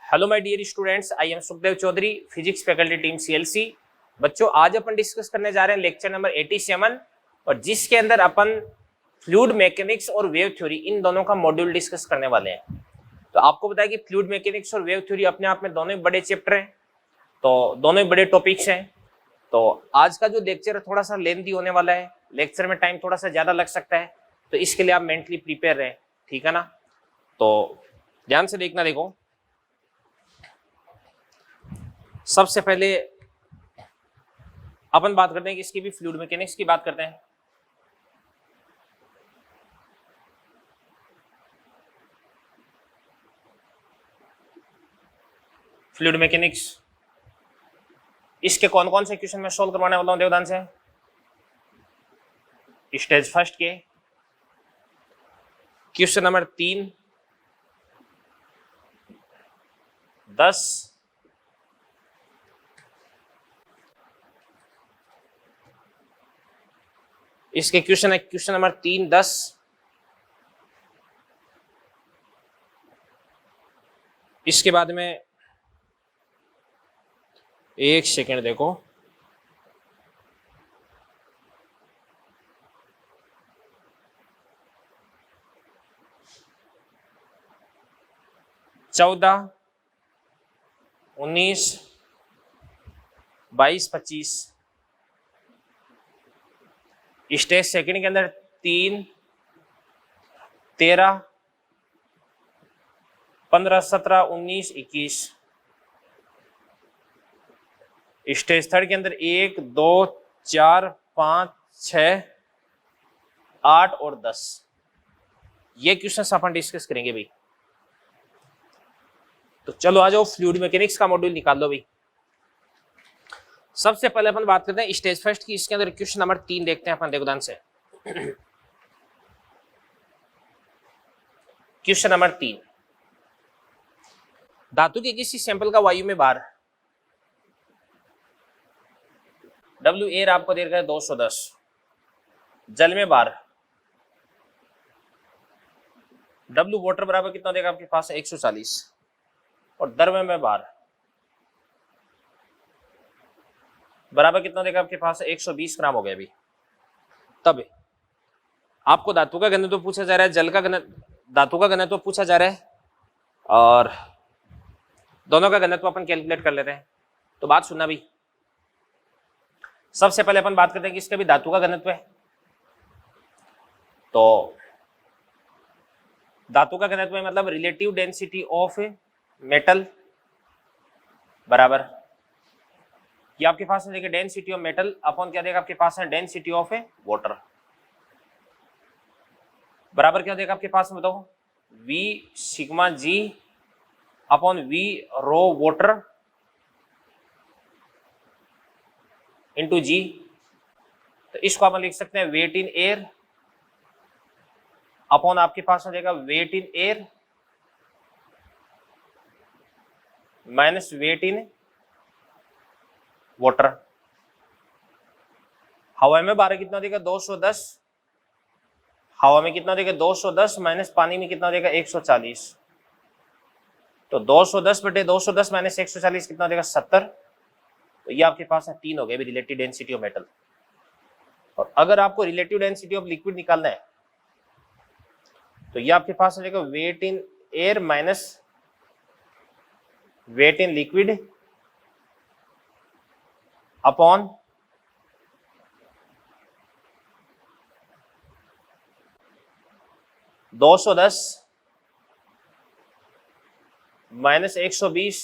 Hello my dear students, I am Sukhdev Chaudhary, physics faculty team CLC. बच्चों, आज अपन discuss करने जा रहे हैं लेक्चर नंबर 87 और जिसके अंदर अपन फ्लूइड मैकेनिक्स और वेव थ्योरी इन दोनों का मॉड्यूल डिस्कस करने वाले हैं। तो आपको बताया कि फ्लूइड मैकेनिक्स और वेव थ्योरी अपने आप में दोनों ही बड़े चैप्टर हैं, तो दोनों ही बड़े टॉपिक्स हैं। तो आज का जो लेक्चर है थोड़ा सा लेंथी होने वाला है, लेक्चर में टाइम थोड़ा सा ज्यादा लग सकता है, तो इसके लिए आप मेंटली प्रिपेयर रहें, ठीक है ना। तो ध्यान से देखना। देखो, सबसे पहले अपन बात करते हैं कि इसकी भी फ्लूइड मैकेनिक्स की बात करते हैं। फ्लूइड मैकेनिक्स, इसके कौन कौन से क्वेश्चन मैं सोल्व करवाने वाला हूं देवदान से। स्टेज फर्स्ट के क्वेश्चन नंबर 3, 10, इसके क्वेश्चन है क्वेश्चन नंबर 3, 10, इसके बाद में एक सेकेंड देखो, चौदह, 19, 22, 25। स्टेज सेकंड के अंदर 3, 13, 15, 17, 19, 21। स्टेज थर्ड के अंदर 1, 2, 4, 5, 6, 8 और 10। ये क्वेश्चन अपन डिस्कस करेंगे भाई। तो चलो आ जाओ, फ्लूइड मैकेनिक्स का मॉड्यूल निकाल लो भाई। सबसे पहले अपन बात करते हैं स्टेज फर्स्ट की। इसके अंदर क्वेश्चन नंबर 3 देखते हैं अपन, देखो ध्यान से। क्वेश्चन नंबर 3, धातु के किसी सैंपल का वायु में भार W एयर आपको दे रखा है 210, जल में भार W वाटर बराबर कितना देगा आपके पास है 140, और द्रव्य में भार बराबर कितना देगा आपके पास है 120 ग्राम हो गया अभी। तब आपको धातु का घनत्व पूछा जा रहा है, जल का धातु का घनत्व पूछा जा रहा है, और दोनों का घनत्व अपन कैलकुलेट कर लेते हैं। तो बात सुनना भी, सबसे पहले अपन बात करते हैं कि इसका भी धातु का घनत्व है। तो धातु का घनत्व है मतलब रिलेटिव डेंसिटी ऑफ मेटल बराबर, ये आपके पास है देखिए डेंसिटी ऑफ मेटल अपॉन क्या देगा आपके पास है डेंसिटी ऑफ वाटर, बराबर क्या देगा आपके पास में बताओ V sigma G upon V रो वाटर इंटू G। तो इसको अपन लिख सकते हैं वेट इन एयर अपॉन आपके पास हो जाएगा weight in air minus weight in water. हवा में भार कितना देगा 210, हवा में कितना देगा 210 माइनस पानी में कितना देगा 140। तो 210 बटे 210 माइनस 140 कितना देगा 70। तो ये आपके पास है 3 हो गए रिलेटिव डेंसिटी ऑफ मेटल। और अगर आपको रिलेटिव डेंसिटी ऑफ लिक्विड निकालना है तो ये आपके पास हो जाएगा weight in air minus weight in liquid upon (210 minus 120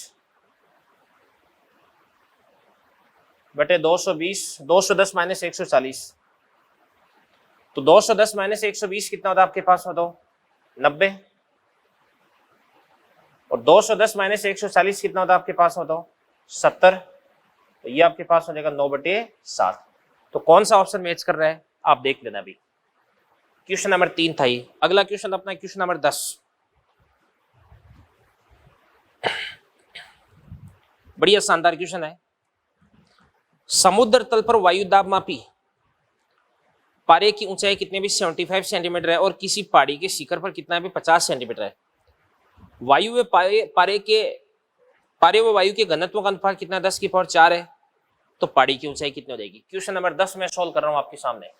बटे 220, 210 माइनस 140। तो 210 माइनस 120 कितना होता है आपके पास बताओ 90, और 210 माइनस 140 कितना होता है आपके पास बताओ 70। तो ये आपके पास हो जाएगा 9/7। तो कौन सा ऑप्शन मैच कर रहा है आप देख लेना भी। क्वेश्चन नंबर 3 था ये। अगला क्वेश्चन अपना क्वेश्चन नंबर 10, बढ़िया शानदार क्वेश्चन है। समुद्र तल पर वायु दाब मापी, पारे की ऊंचाई कितने भी 75 सेंटीमीटर है और किसी पहाड़ी के शिखर पर कितना भी 50 सेंटीमीटर है। वायु व पारे के पारे व वायु के घनत्व का अनुपात कितना, 10⁴ है, तो पाड़ी की ऊंचाई कितनी हो जाएगी। क्वेश्चन नंबर 10 में सोल्व कर रहा हूं आपके सामने,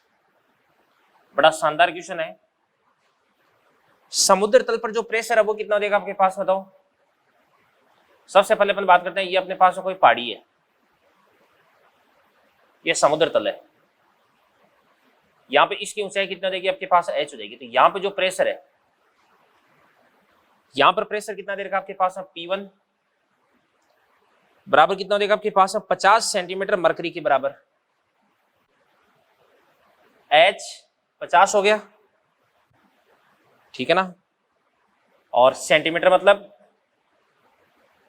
बड़ा शानदार क्वेश्चन है। समुद्र तल पर जो प्रेशर है वो कितना देगा आपके पास, बताओ। सबसे पहले अपन बात करते हैं, ये अपने पास कोई पहाड़ी है, ये समुद्र तल है, यहाँ पे इसकी ऊंचाई कितना देगी आपके पास, h हो जाएगी। तो यहाँ पे जो प्रेशर है, यहाँ पर प्रेशर कितना देगा आपके पास, P1 बराबर कितना देगा आपके पास, 50 सेंटीमीटर मरकरी के बराबर। h 50 हो गया, ठीक है ना, और सेंटीमीटर मतलब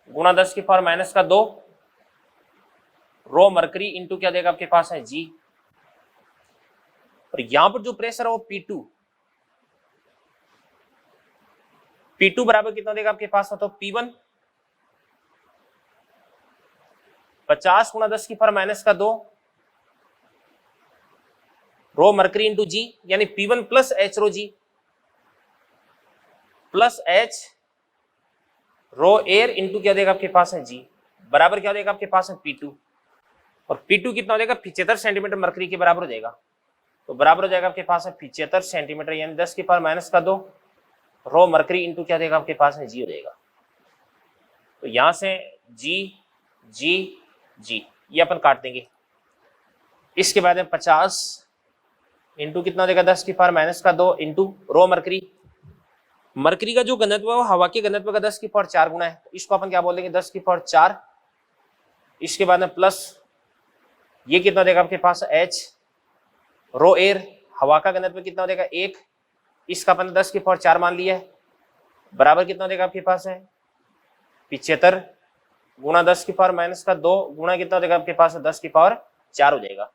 गुणा 10⁻⁻2 रो मरकरी इंटू क्या देगा आपके पास है जी। और यहां पर जो प्रेशर है वो P2 बराबर कितना देगा आपके पास, तो P1 50 गुणा 10⁻⁻2 रो मरकरी इंटू जी, यानी P1 प्लस H रो जी प्लस H रो एयर इंटू क्या देगा आपके पास है जी, बराबर क्या देगा आपके पास है P2। और P2 कितना हो जाएगा, 75 सेंटीमीटर मरकरी के बराबर हो जाएगा। तो बराबर हो जाएगा आपके पास है 75 सेंटीमीटर, यानी 10⁻⁻2 रो मरकरी इंटू क्या देगा आपके पास है जी हो जाएगा। तो यहां से जी जी जी ये अपन काट देंगे। इसके बाद में 50 इंटू कितना देगा, 10⁻⁻2 इंटू रो मरकरी। मरकरी का जो घनत्व है वो हवा के घनत्व का 10⁴ गुना है, तो इसको अपन क्या बोल देंगे, 10⁴। इसके बाद में प्लस ये कितना देगा आपके पास h रो एयर, हवा का घनत्व कितना देगा 1, इसका अपन 10⁴ मान लिया है, बराबर कितना देगा आपके पास है 75 गुणा 10⁻⁻2 गुणा कितना देगा आपके पास 10⁴ हो जाएगा,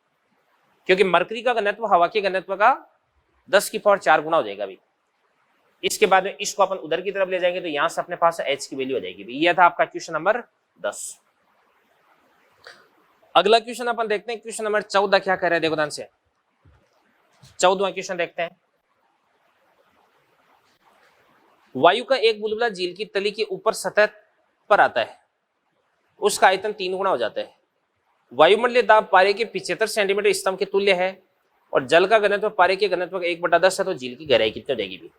क्योंकि मरकरी का घनत्व हवा के घनत्व का 10⁴ गुना हो जाएगा अभी। इसके बाद में इसको अपन उधर की तरफ ले जाएंगे तो यहां से अपने पास h की वैल्यू हो जाएगी। यह था आपका क्वेश्चन नंबर 10। अगला क्वेश्चन अपन देखते हैं, क्वेश्चन नंबर 14 क्या कह रहे हैं, देखो ध्यान से। 14वां क्वेश्चन देखते हैं। वायु का एक बुलबुला झील की तली के ऊपर सतह पर आता है, उसका आयतन 3 गुना हो जाता है। वायुमंडलीय दाब पारे के 75 सेंटीमीटर स्तंभ के तुल्य है और जल का घनत्व पारे के घनत्व का 1/10 है, तो झील की गहराई कितनी देगी भी।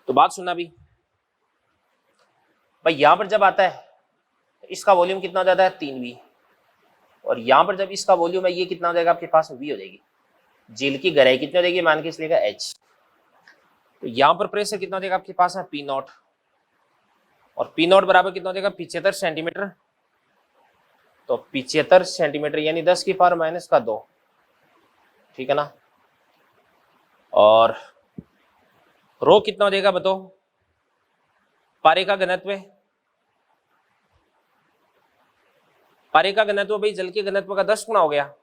तो बात सुनना भी भाई, यहां पर जब आता है तो इसका वॉल्यूम कितना हो जाता है 3v, और यहां पर जब इसका वॉल्यूम है ये कितना हो जाएगा आपके पास v हो जाएगी। झील की गहराई कितनी हो जाएगी, मान के इसलिए h। तो यहां पर प्रेशर कितना देगा आपके पास है P0, और P0 बराबर कितना देगा 75 सेंटीमीटर। तो 75 सेंटीमीटर यानी 10⁻⁻2, ठीक है ना, और रो कितना हो जाएगा बताओ, पारे का घनत्व है, पारे का घनत्व भाई जल के घनत्व का 10 गुना हो गया।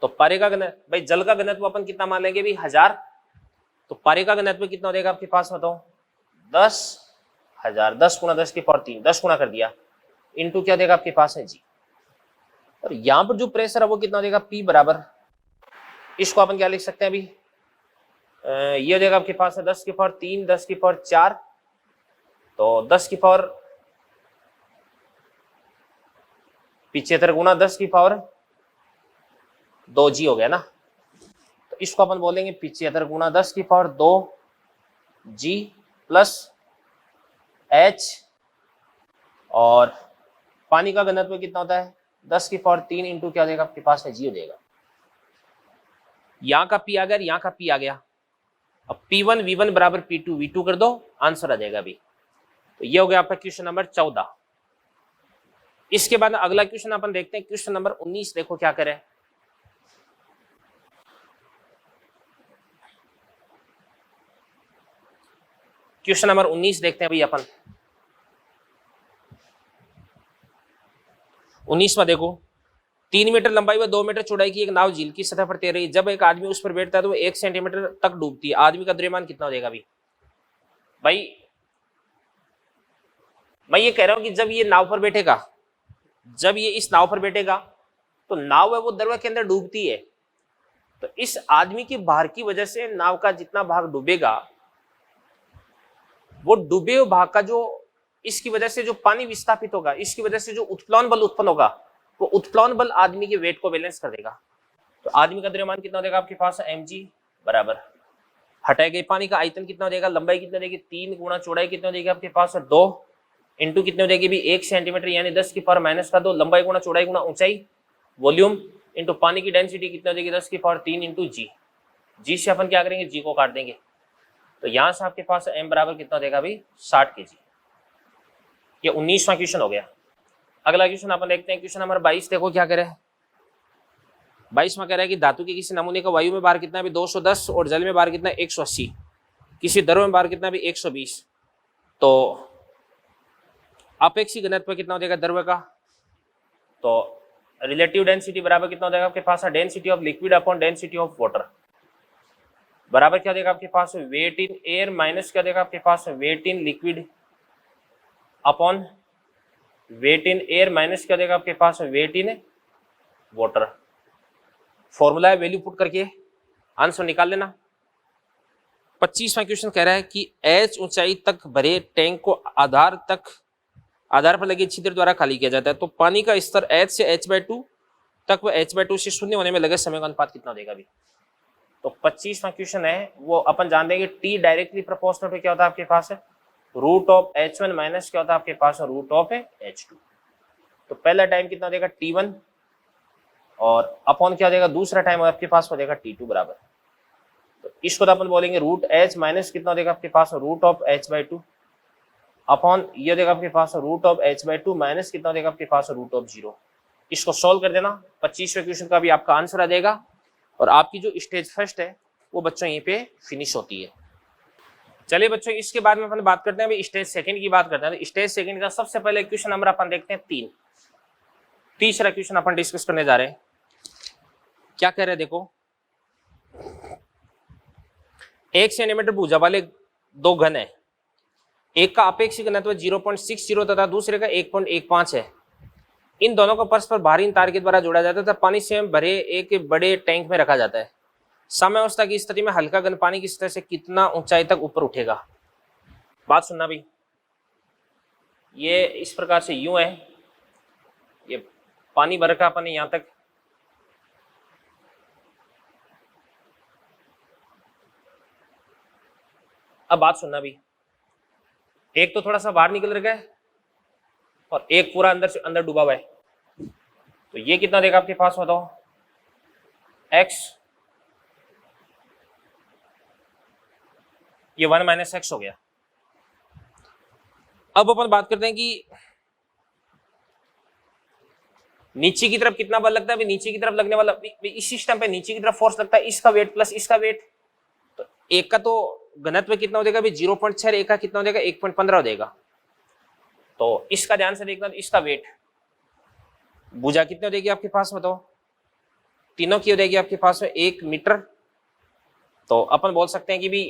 तो पारे का घनत्व भाई जल का घनत्व अपन कितना मान लेंगे भाई 1000, तो पारे का घनत्व कितना हो जाएगा आपके पास बताओ 10,000, 10 गुना 10⁻3, 10 गुना कर दिया इंटू क्या देगा आपके पास है जी। और यहां पर जो प्रेशर है वो कितना देगा P बराबर, इसको अपन क्या लिख सकते हैं अभी, ये हो जाएगा आपके पास है 10⁻3, 10⁻4, तो 10⁻75 गुना 10⁻2 जी हो गया ना। तो इसको अपन बोलेंगे 75 गुना 10⁻2 जी प्लस h, और पानी का घनत्व कितना होता है 10⁻3 इंटू क्या देगा आपके पास है जी हो जाएगा। यहाँ का P आ गया, यहाँ का P आ गया। अब P1 V1 बराबर P2 V2 कर दो, आंसर आ जाएगा अभी। तो ये हो गया आपका क्वेश्चन नंबर 14। इसके बाद अगला क्वेश्चन अपन देखते हैं, क्वेश्चन नंबर 19 देखो क्या करे। क्वेश्चन नंबर 19 देखते हैं भाई अपन। 19वां देखो, 3 मीटर लंबाई व 2 मीटर चौड़ाई की एक नाव झील की सतह पर तैर रही है। जब एक आदमी उस पर बैठता है तो वो 1 सेंटीमीटर तक डूबती है। आदमी का द्रव्यमान कितना हो जाएगा भाई मैं ये कह रहा हूं कि जब ये नाव पर बैठेगा, जब ये इस नाव पर बैठेगा तो नाव है वो द्रव के अंदर डूबती है, तो इस आदमी की भार की वजह से नाव का जितना भाग डूबेगा, वो डूबे हुए भाग का जो इसकी वजह से जो पानी विस्थापित होगा, इसकी वजह से जो उत्प्लावन बल उत्पन्न होगा, वो उत्प्लावन बल आदमी के वेट को बैलेंस कर देगा। तो आदमी का द्रव्यमान कितना देगा आपके पास, mg बराबर हटाए गए पानी का आयतन कितना देगा, लंबाई कितना देगी 3 गुणा चौड़ाई कितना देगी आपके पास 2 इंटू कितने हो जाएगी भी 1 सेंटीमीटर यानी 10 की पावर माइनस का 2, लंबाई गुणा चौड़ाई गुणा ऊंचाई वॉल्यूम इंटू पानी की डेंसिटी कितना हो जाएगी 10 की पावर 3 इंटू जी। जी से अपन क्या करेंगे, जी को काट देंगे। तो यहां से आपके पास m बराबर कितना देगा भाई 60 kg। ये 19वां क्वेश्चन हो गया। अगला क्वेश्चन अपन देखते हैं, क्वेश्चन नंबर 22। देखो क्या कह रहे हैं, 22वां कह रहा है कि धातु के किसी नमूने का वायु में भार कितना है 210 और जल में भार कितना है 180, किसी द्रव में भार कितना है 120। तो अपेक्षित घनत्व कितना हो जाएगा द्रव का, तो रिलेटिव डेंसिटी बराबर कितना हो जाएगा आपके पास, density of liquid upon density of water बराबर क्या देगा आपके पास, वेट इन एयर माइनस क्या देगा आपके पास, weight in liquid upon weight in air minus क्या देगा आपके पास, वेट इन वाटर। फॉर्मूला है, वैल्यू पुट करके आंसर निकाल लेना। 25वां क्वेश्चन कह रहा है कि h ऊंचाई तक भरे टैंक को आधार पर लगे छिद्र द्वारा खाली किया जाता है। तो पानी का स्तर h से h/2 तक व h/2 से शून्य होने में लगे समय का अनुपात कितना देगा भी। तो 25वां क्वेश्चन है वो अपन जान देंगे, t डायरेक्टली प्रोपोर्शनल टू क्या होता है आपके पास, रूट ऑफ h1 माइनस क्या होता है आपके पास, रूट ऑफ h2। तो पहला टाइम कितना देगा t1 और अपॉन क्या देगा दूसरा टाइम आपके पास हो जाएगा t2 बराबर। तो इसको तो अपन बोलेंगे रूट h माइनस कितना देगा आपके पास, रूट ऑफ h/2 अपॉन ये देगा आपके पास रूट ऑफ h/2 माइनस कितना देगा आपके पास, रूट ऑफ 0। इसको सॉल्व कर देना, 25वें क्वेश्चन का भी आपका आंसर आ जाएगा और आपकी जो स्टेज फर्स्ट है वो बच्चों यहीं पे फिनिश होती है। चलिए बच्चों, इसके बाद में अपन बात करते हैं अभी स्टेज सेकंड की बात करते हैं। तो स्टेज सेकंड का सबसे पहले क्वेश्चन नंबर अपन देखते हैं 3। तीसरा क्वेश्चन अपन डिस्कस करने जा रहे हैं। क्या कह रहे हैं देखो, 1 सेंटीमीटर भुजा वाले 2 घन है, एक का अपेक्षित घनत्व 0.60 तथा दूसरे का 1.15 है। इन दोनों को परस्पर भारी तार के द्वारा जोड़ा जाता है तथा पानी से भरे एक बड़े टैंक में रखा जाता है। साम्यावस्था की स्थिति में हल्का घन पानी की सतह से कितना ऊंचाई तक ऊपर उठेगा। बात सुनना भाई, ये इस प्रकार से यूं है, ये पानी भर का अपन यहां तक अब बात सुनना भी, एक तो थोड़ा सा बाहर निकल रखा है और एक पूरा अंदर से अंदर डूबा हुआ है। तो ये कितना देगा आपके पास बताओ, x, ये 1 माइनस एक्स हो गया। अब अपन बात करते हैं कि नीचे की तरफ कितना बल लगता है। नीचे की तरफ लगने वाला इस सिस्टम पे नीचे की तरफ फोर्स लगता है, इसका वेट प्लस इसका वेट। तो एक का तो घनत्व कितना हो जाएगा 0.6, एक का कितना हो जाएगा 1.15 हो जाएगा। तो इसका ध्यान से देखना, इसका वेट भुजा कितने हो जाएगी आपके पास बताओ, तीनों की हो जाएगी आपके पास 1 मीटर। तो अपन बोल सकते हैं कि भी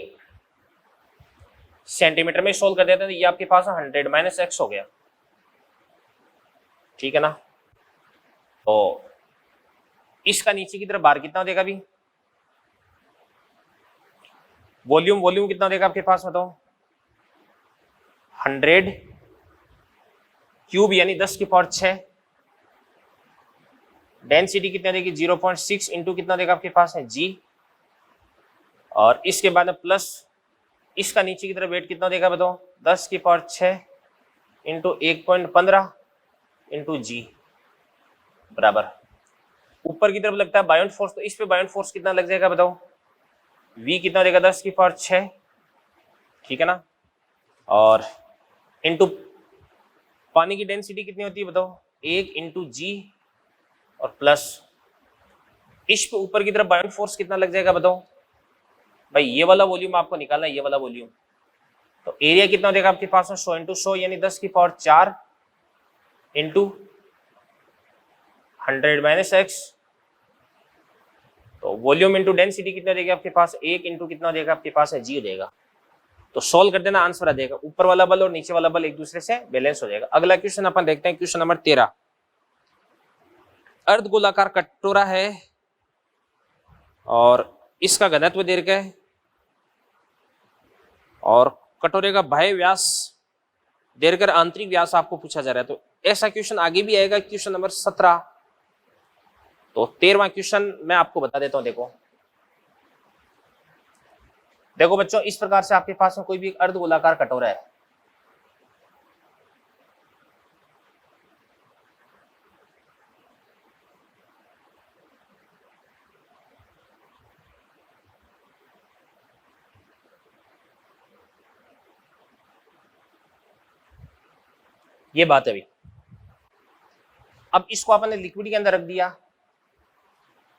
सेंटीमीटर में सोल्व कर देते हैं तो ये आपके पास 100 माइनस एक्स हो गया, ठीक है ना। तो इसका नीचे की तरफ भार कितना देगा भी, वॉल्यूम कितना देगा आपके पास बताओ, 100 क्यूब यानी 10 की पावर 6। डेंसिटी कितना देगी 0.6 इंटू कितना देगा आपके पास है जी। और इसके बाद में प्लस इसका नीचे की तरफ वेट कितना देगा बताओ, 10 की पावर 6 इंटू 1.15 इंटू जी बराबर। ऊपर की तरफ लगता है बायोंट फोर्स, तो इस पे बायोंट फोर्स कितना लग जाएगा बताओ, v कितना देगा 10 की पावर 6, ठीक है ना। और इंटू पानी की डेंसिटी कितनी होती है बताओ, 1 इंटू जी और प्लस इस पे ऊपर की तरफ बायोंट फोर्स कितना लग जाएगा बताओ भाई। ये वाला वॉल्यूम आपको निकालना है, ये वाला वॉल्यूम। तो एरिया कितना देगा आपके पास 100 इंटू 100 यानी 10 की पावर 4 इंटू 100 माइनस एक्स। तो वॉल्यूम इंटू डेंसिटी कितना देगा आपके पास, 1 इंटू कितना देगा आपके पास है जी देगा। तो सोल्व कर देना, आंसर आ जाएगा। ऊपर वाला बल और नीचे वाला बल एक दूसरे से बैलेंस हो जाएगा। अगला क्वेश्चन अपन देखते हैं, क्वेश्चन नंबर 13। अर्धगोलाकार कटोरा है और इसका घनत्व दे रखा है और कटोरे का बाह्य व्यास देकर आंतरिक व्यास आपको पूछा जा रहा है। तो ऐसा क्वेश्चन आगे भी आएगा, क्वेश्चन नंबर 17। तो 13वां क्वेश्चन मैं आपको बता देता हूं। देखो बच्चों, इस प्रकार से आपके पास में कोई भी एक अर्धगोलाकार कटोरा है। ये बात है अभी। अब इसको आपने लिक्विड के अंदर रख दिया,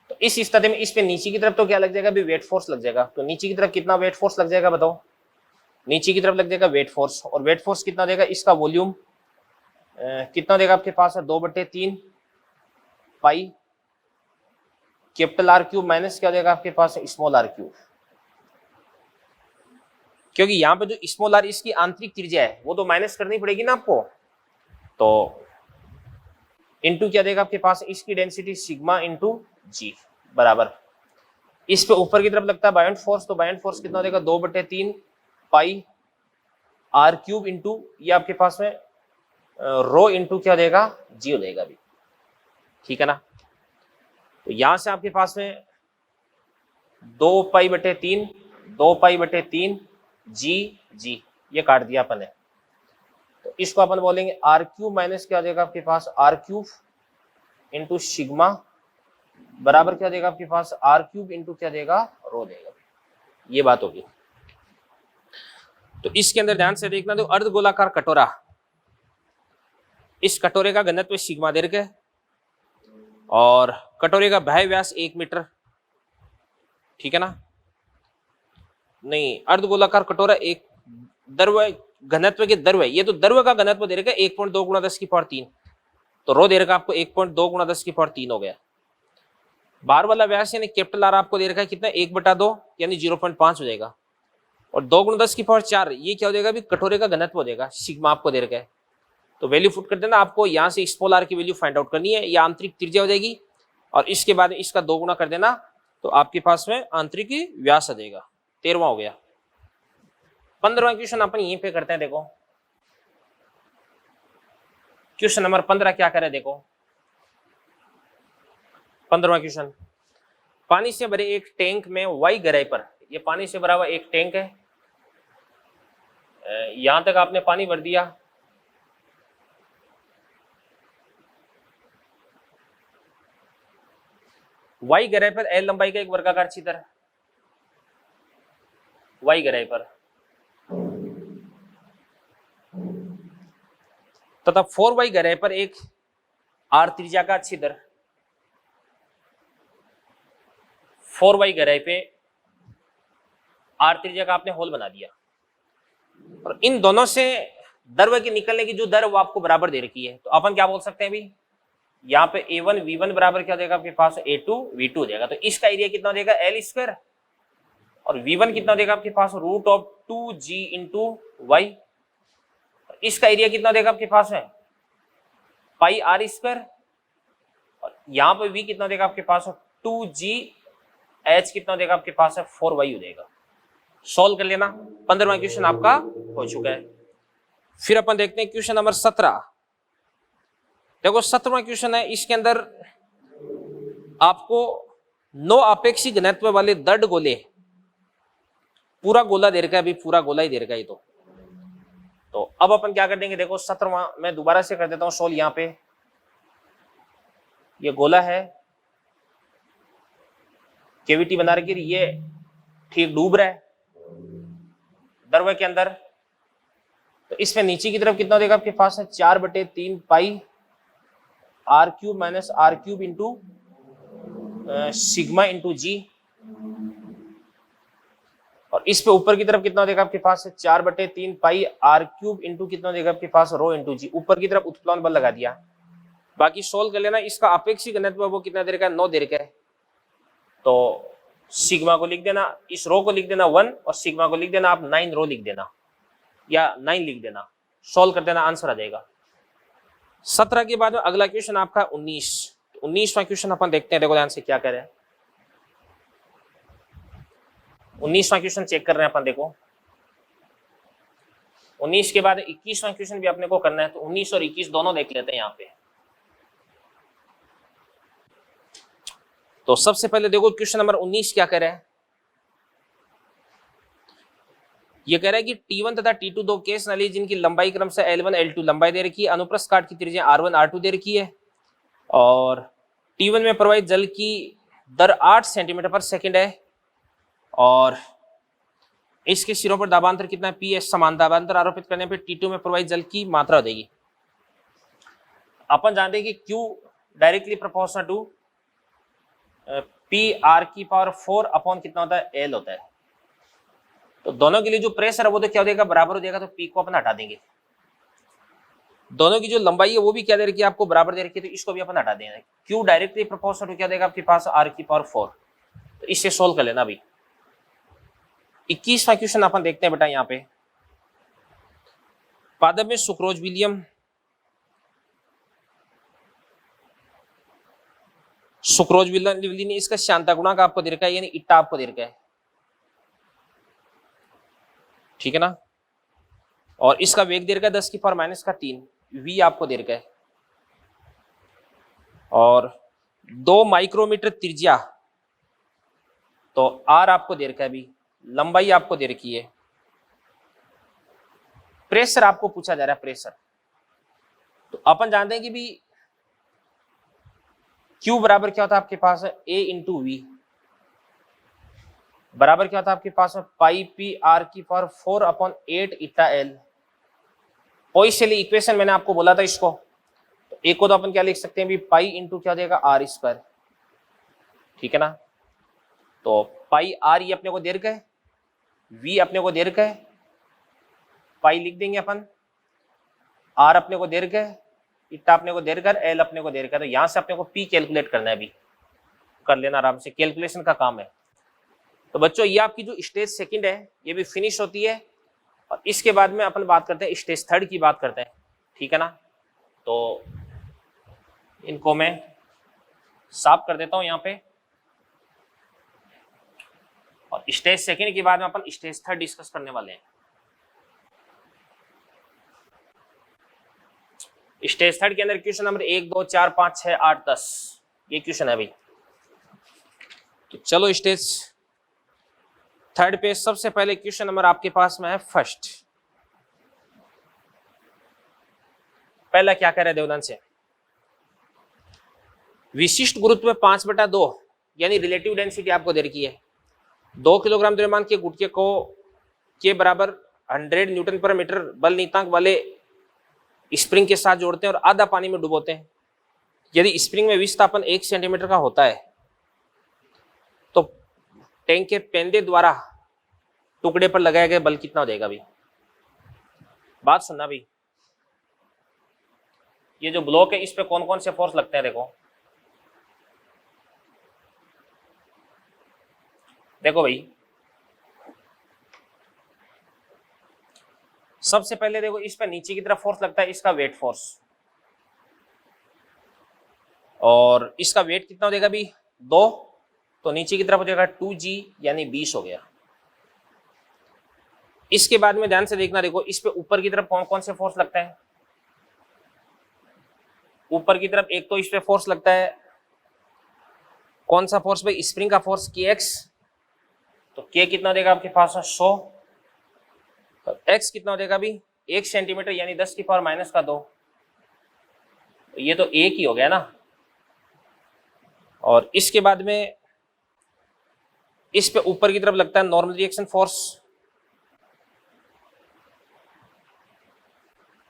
तो इस स्थिति में इस पे नीचे की तरफ तो क्या लग जाएगा, अभी वेट फोर्स लग जाएगा। तो नीचे की तरफ कितना वेट फोर्स लग जाएगा बताओ? नीचे की तरफ लग जाएगा वेट फोर्स, और वेट फोर्स कितना देगा? इसका वॉल्यूम कितना देगा आपके पास है? 2/3 pi capital R cube minus क्या देगा आपके पास है? Small R cube. क्योंकि यहाँ पे जो स्मॉल आर इसकी आंतरिक त्रिज्या है वो तो माइनस करनी पड़ेगी ना आपको। तो इंटू क्या देगा आपके पास? इसकी डेंसिटी सिग्मा इंटू जी बराबर, इस पे ऊपर की तरफ लगता है बायोंट फोर्स, तो बायोंट फोर्स कितना देगा? 2/3 पाई आर क्यूब इंटू ये आपके पास में रो इंटू क्या देगा? जी हो जाएगा अभी, ठीक है ना। तो यहां से आपके पास में 2π/3 जी ये काट दिया अपन ने। तो इसको अपन बोलेंगे आर क्यूब माइनस क्या देगा आपके पास? आर क्यूब इंटू सिग्मा बराबर क्या देगा आपके पास? आर क्यूब इंटू क्या देगा? रो देगा। ये बात होगी। तो इसके अंदर ध्यान से देखना, तो अर्धगोलाकार कटोरा, इस कटोरे का घनत्व सिग्मा दीर्घ है और कटोरे का बाह्य व्यास 1 मीटर, ठीक है ना। नहीं, अर्धगोलाकार कटोरा एक द्रव घनत्व के द्रव है, ये तो द्रव का घनत्व दे रखा है 1.2 × 10⁻3, तो रो दे रखा आपको 1.2 × 10⁻3 हो गया। बाहर वाला व्यास यानी कैपिटल आर आपको दे रखा है कितना? 1/2 यानी 0.5 हो जाएगा, और 2 × 10⁴ ये क्या हो जाएगा? अभी कटोरे का घनत्व हो जाएगा, सिग्मा आपको दे रखा है। तो वैल्यू पुट कर देना, आपको यहाँ से स्मॉल आर की वैल्यू फाइंड आउट करनी है, ये आंतरिक त्रिज्या हो जाएगी, और इसके बाद इसका 2 गुना कर देना, तो आपके पास में आंतरिक व्यास आ जाएगा। 13वां हो गया। 15वां क्वेश्चन अपन यहीं पे करते हैं। देखो क्वेश्चन नंबर 15 क्या करे, देखो 15वां क्वेश्चन। पानी से भरे एक टैंक में वाई गहराई पर, ये पानी से भरा हुआ एक टैंक है, यहां तक आपने पानी भर दिया, वाई गहराई पर एल लंबाई का एक वर्गाकार छिद्र, वाई गहराई पर, तथा 4y गहराई पर एक आर त्रिज्या का छिद्र, 4y गहराई पे आर त्रिज्या का आपने होल बना दिया, और इन दोनों से द्रव के निकलने की जो दर वो आपको बराबर दे रखी है। तो अपन क्या बोल सकते हैं अभी, यहाँ पे A1 V1 बराबर क्या देगा आपके पास? A2 V2 हो जाएगा। तो इसका एरिया कितना देगा? L², और V1 कितना देगा आपके पास? √2g into y। इसका एरिया कितना देगा आपके पास है? πr², और यहाँ पे V कितना देगा आपके पास? 2g, h कितना देगा आपके पास है? 4y हो जाएगा। सॉल्व कर लेना। 15वां क्वेश्चन आपका हो चुका है। फिर अपन देखते हैं क्वेश्चन नंबर 17। देखो 17वां क्वेश्चन है, इसके अंदर आपको 9 आपेक्षिक घनत्व वाले दृढ़ गोले, पूरा गोला दे रखा है, अभी पूरा गोला ही दे रखा है तो अब अपन क्या कर देंगे, देखो 17वां मैं दोबारा से कर देता हूं सोल्व। यहाँ पे ये गोला है, केविटी बना रखी, ये ठीक डूब रहा है द्रव के अंदर। तो इसमें नीचे की तरफ कितना देगा आपके पास है? 4/3 pi r cube minus r cube into sigma into g, और इस पे ऊपर की तरफ कितना देगा आपके पास है? 4/3 पाई आर क्यूब इंटू कितना देगा आपके पास? रो इंटू जी। ऊपर की तरफ उत्प्लवन बल लगा दिया। बाकी सोल्व कर लेना। इसका अपेक्षिक घनत्व वो कितना दे रखा है? 9 दे रखा है। तो सिग्मा को लिख देना, इस रो को लिख देना 1, और सिग्मा को लिख देना आप 9 रो लिख देना, या 9 लिख देना। सोल्व कर देना, आंसर आ जाएगा। 17 के बाद में अगला क्वेश्चन आपका 19। 19वां क्वेश्चन अपन देखते हैं। देखो ध्यान से क्या कह रहे हैं। 19वां क्वेश्चन चेक कर रहे हैं अपन। देखो 19 के बाद 21वां क्वेश्चन भी अपने को करना है, तो 19 और 21 दोनों देख लेते हैं यहाँ पे। तो सबसे पहले देखो क्वेश्चन नंबर 19 क्या कह रहा है। ये कह रहा है कि T1 तथा T2 दो केस नली जिनकी लंबाई क्रमशः L1 L2 लंबाई दे रखी है, अनुप्रस्थ काट की त्रिज्या R1 R2 दे रखी है, और T1 में प्रवाहित जल की दर 8 सेंटीमीटर पर सेकंड है, और इसके सिरों पर दाबांतर कितना है, PS समान दाबांतर आरोपित करने पर T2 में प्रवाहित जल की मात्रा देगी। अपन जानते हैं कि Q directly proportional to PR की पावर 4 अपॉन कितना होता है, L होता है। तो दोनों के लिए जो प्रेशर है वो तो क्या हो जाएगा, बराबर हो जाएगा, तो P को अपन हटा देंगे। दोनों की जो लंबाई है वो भी क्या दे रखी है, आपको बराबर दे रखी है, तो इसको भी अपन हटा देंगे। Q डायरेक्टली प्रोपोर्शनल टू क्या देगा आपके पास, R की पावर 4। तो इससे सोल्व कर लेना। अभी 21वां क्वेश्चन अपन देखते हैं बेटा। यहाँ पे पादप में सुक्रोज विलियम ने इसका श्यानता गुणांक आपको दे रखा है, यानी इट्टा आपको दे रखा है, ठीक है ना। और इसका वेग दे रखा है 10 की पावर माइनस का 3, V आपको दे रखा है, और 2 माइक्रोमीटर त्रिज्या, तो R आपको दे रखा है, भी लंबाई आपको दे रखी है। प्रेशर आपको पूछा जा रहा है, प्रेशर। तो अपन जानते हैं कि भी Q बराबर क्या होता है आपके पास, A इंटू V बराबर क्या होता है आपके पास में, पाई पी R की पावर 4 अपॉन 8 इटा L। पोइसली इक्वेशन मैंने आपको बोला था इसको, तो एक को तो अपन क्या लिख सकते हैं भी, पाई इंटू क्या देगा R स्क्वायर, ठीक है ना। तो पाई R ये अपने को दे रखा है, V अपने को दे रखा है, पाई लिख देंगे अपन, R अपने को दे रखा है, इट्टा अपने को दे रखा है, L अपने को दे रखा है। तो यहां से अपने को P कैलकुलेट करना है, अभी कर लेना आराम से, कैलकुलेशन का काम है। तो बच्चों ये आपकी जो स्टेज सेकंड है ये भी फिनिश होती है, और इसके बाद में अपन बात करते हैं स्टेज थर्ड की बात करते हैं, ठीक है ना। तो इनको मैं साफ कर देता हूं यहाँ पे, और स्टेज सेकंड के बाद में अपन स्टेज थर्ड डिस्कस करने वाले हैं। स्टेज थर्ड के अंदर क्वेश्चन नंबर 1 2 4 5 6 8 10 ये क्वेश्चन है भाई। तो चलो स्टेज थर्ड पे सबसे पहले क्वेश्चन नंबर आपके पास में है फर्स्ट। पहला क्या कह रहे हैं देवदान से, विशिष्ट गुरुत्व में 5/2 यानी रिलेटिव डेंसिटी आपको दे रखी है, 2 किलोग्राम द्रव्यमान के गुटके को के बराबर 100 न्यूटन पर मीटर बल नीतांक वाले स्प्रिंग के साथ जोड़ते हैं और आधा पानी में डुबोते हैं। यदि स्प्रिंग में विस्थापन 1 सेंटीमीटर का होता है तो टैंक के पेंदे द्वारा टुकड़े पर लगाया गया बल कितना हो जाएगा भाई। बात सुनना भाई, ये जो ब्लॉक है इस पे कौन कौन से फोर्स लगते हैं, देखो भाई। सबसे पहले देखो इस पे नीचे की तरफ फोर्स लगता है, इसका वेट फोर्स, और इसका वेट कितना हो जाएगा भाई 2, तो नीचे की तरफ हो जाएगा 2g यानी 20 हो गया। इसके बाद में ध्यान से देखना, देखो इस पे ऊपर की तरफ कौन कौन से फोर्स लगता है। ऊपर की तरफ एक तो इस पे फोर्स लगता है, कौन सा फोर्स भाई, स्प्रिंग का फोर्स kx, तो k कितना देगा आपके पास 100, तो x कितना हो जाएगा भाई 1 सेंटीमीटर यानी 10 की पावर माइनस का 2, तो ये तो एक ही हो गया ना। और इसके बाद में इस पे ऊपर की तरफ लगता है नॉर्मल रिएक्शन फोर्स।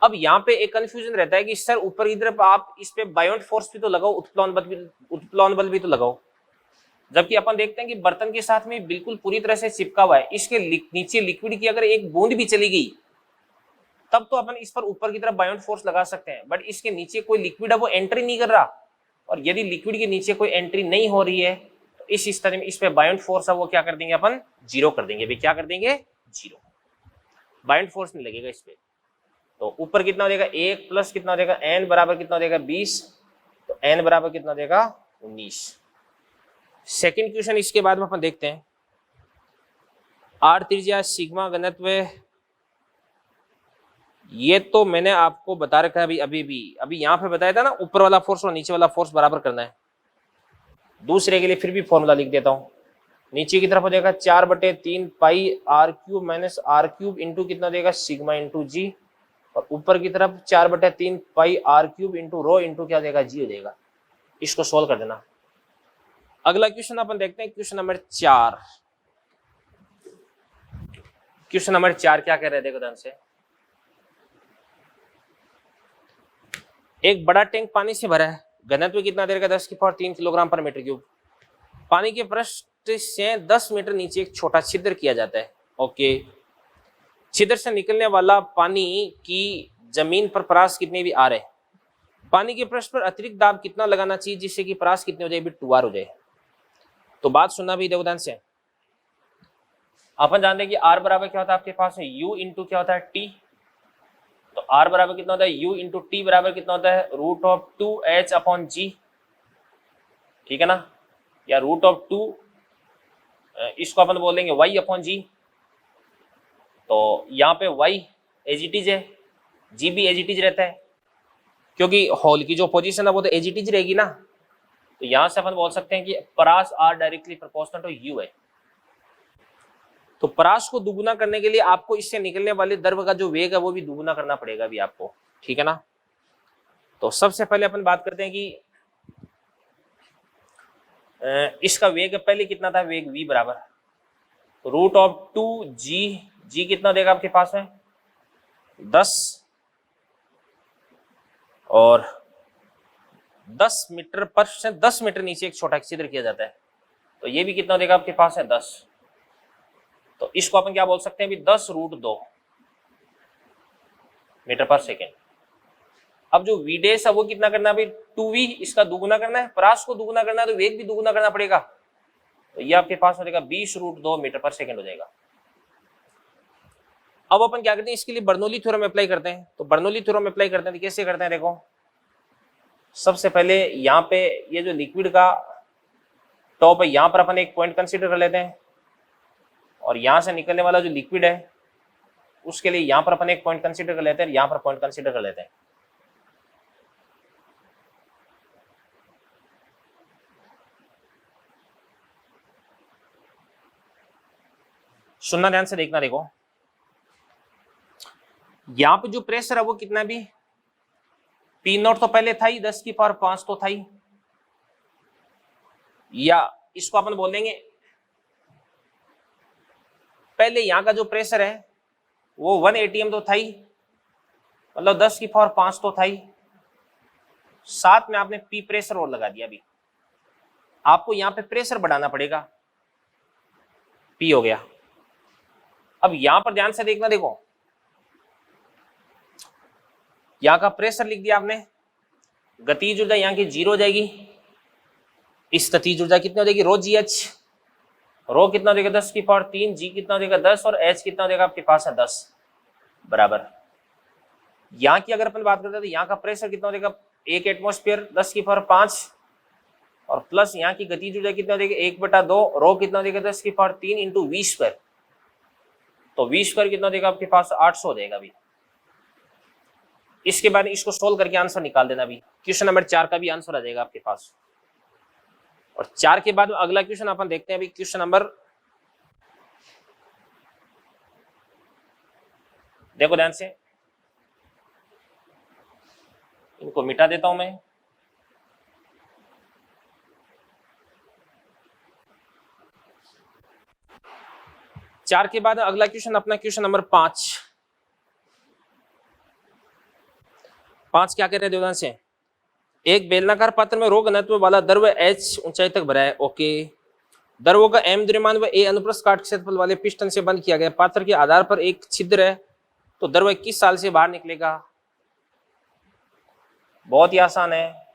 अब यहाँ पे एक कंफ्यूजन रहता है कि सर ऊपर की तरफ आप इस पे बायोंट फोर्स भी तो लगाओ, उत्प्लवन बल भी तो लगाओ, जबकि अपन देखते हैं कि बर्तन के साथ में बिल्कुल पूरी तरह से चिपका हुआ है, इसके नीचे लिक्विड की अगर एक बूंद भी चली गई तब तो अपन इस पर ऊपर की तरफ बायोंट फोर्स लगा सकते हैं, बट इसके नीचे कोई लिक्विड है वो एंट्री नहीं कर रहा, और यदि लिक्विड के नीचे कोई एंट्री नहीं हो रही है तो इस स्थिति में इस पे बायोंट फोर्स है वो क्या कर देंगे अपन, जीरो कर देंगे भाई। क्या कर देंगे, जीरो, बायोंट फोर्स नहीं लगेगा इस पे। तो ऊपर कितना हो जाएगा 1 प्लस कितना हो जाएगा n बराबर कितना हो जाएगा 20, तो n बराबर कितना हो जाएगा 19। सेकंड क्वेश्चन इसके बाद में अपन देखते हैं, r त्रिज्या सिग्मा घनत्व ये तो मैंने आपको बता रखा है अभी यहाँ पे बताया था ना, ऊपर वाला फोर्स और नीचे वाला फोर्स बराबर करना है। दूसरे के लिए फिर भी फॉर्मूला लिख देता हूँ। नीचे की तरफ हो जाएगा 4/3 pi r cube minus r cube into कितना देगा सिग्मा इंटू जी, और ऊपर की तरफ 4/3 pi r cube into rho into क्या देगा जी हो जाएगा। इसको सोल्व कर देना। अगला क्वेश्चन अपन देखते हैं, क्वेश्चन नंबर 4। क्वेश्चन नंबर 4 क्या कह रहे हैं, देखो ध्यान से। एक बड़ा टैंक पानी से भरा है, घनत्व कितना देगा 10⁻³ किलोग्राम पर मीटर क्यूब। पानी के पृष्ठ से 10 मीटर नीचे एक छोटा छिद्र किया जाता है। ओके, छिद्र से निकलने वाला पानी की जमीन पर परास कितनी भी आ रहे, पानी के पृष्ठ पर अतिरिक्त दाब कितना लगाना चाहिए जिससे कि परास कितनी हो जाए, 2R हो जाए। तो बात सुनना भी, देखो ध्यान से। अपन जानते हैं कि R बराबर क्या होता है आपके पास है U इंटू क्या होता है T। तो R बराबर कितना होता है U इंटू T बराबर कितना होता है √2H/G, ठीक है ना, या √2 इसको अपन बोल देंगे Y/G। तो यहाँ पे Y एज इट इज है, G भी एज इट इज रहता है, क्योंकि होल की जो पोजीशन है वो तो एज इट इज रहेगी ना। तो यहां से अपन बोल सकते हैं कि परास R directly proportional to U है। तो परास को दुगुना करने के लिए आपको इससे निकलने वाले द्रव का जो वेग है वो भी दुगुना करना पड़ेगा भी आपको, ठीक है ना। तो सबसे पहले अपन बात करते हैं कि इसका वेग पहले कितना था, वेग v बराबर √2G। G कितना देगा आपके पास में 10, और 10 मीटर पर से 10 मीटर नीचे एक छोटा छिद्र किया जाता है। तो ये भी कितना देगा आपके पास है 10। तो इसको अपन क्या बोल सकते हैं भी 10√2 मीटर पर सेकेंड। अब जो v डैश है वो कितना करना है भाई 2v, इसका दुगुना करना है, परास को दुगुना करना है तो वेग भी दुगुना करना पड़ेगा। तो ये आपके पास हो जाएगा 20√2 मीटर पर सेकेंड हो जाएगा। अब अपन क्या करते हैं, इसके लिए बर्नौली थ्योरम अप्लाई करते हैं। तो बर्नौली थ्योरम अप्लाई करते हैं तो कैसे करते हैं, देखो सबसे पहले यहाँ पे ये जो लिक्विड का टॉप है यहाँ पर अपन एक पॉइंट कंसीडर कर लेते हैं, और यहाँ से निकलने वाला जो लिक्विड है उसके लिए यहाँ पर अपन एक पॉइंट कंसीडर कर लेते हैं, यहाँ पर पॉइंट कंसीडर कर लेते हैं। सुनना ध्यान से, देखना, देखो यहाँ पे जो प्रेशर है वो कितना भी P0 तो पहले था ही 10⁵ तो था ही, या इसको अपन बोल देंगे पहले यहाँ का जो प्रेशर है वो 1 atm तो था ही, मतलब 10⁵ तो था ही, साथ में आपने P प्रेशर और लगा दिया। अभी आपको यहाँ पे प्रेशर बढ़ाना पड़ेगा, P हो गया। अब यहां पर ध्यान से देखना, देखो यहां का प्रेशर लिख दिया आपने, गतिज ऊर्जा यहाँ की 0 हो जाएगी, इस गतिज ऊर्जा कितनी हो जाएगी ρgh, रो कितना हो जाएगा 10⁵, g कितना हो जाएगा 10, और h कितना हो जाएगा आपके पास है 10 बराबर। यहाँ की अगर अपन बात करते हैं तो यहाँ का प्रेशर कितना हो जाएगा 1 एटमॉस्फेयर 10⁵, और प्लस यहाँ की गतिज ऊर्जा कितना हो जाएगी 1/2, रो कितना हो जाएगा 10⁵ इंटू v²। तो v² कितना देगा आपके पास 800 हो जाएगा। अभी इसके बाद इसको सोल्व करके आंसर निकाल देना। भी क्वेश्चन नंबर 4 का भी आंसर आ जाएगा आपके पास। और 4 के बाद अगला क्वेश्चन अपन देखते हैं। अभी क्वेश्चन नंबर, देखो ध्यान से, इनको मिटा देता हूं मैं। चार के बाद अगला क्वेश्चन अपना क्वेश्चन नंबर 5। क्या कह रहे हैं ध्यान से, एक बेलनाकार पात्र में रो घनत्व वाला द्रव H ऊंचाई तक भरा है। ओके, द्रवों का M द्रव्यमान व A अनुप्रस्थ काट क्षेत्रफल वाले पिस्टन से बंद किया गया। पात्र के आधार पर एक छिद्र है, तो द्रव किस साल से बाहर निकलेगा। बहुत ही आसान है,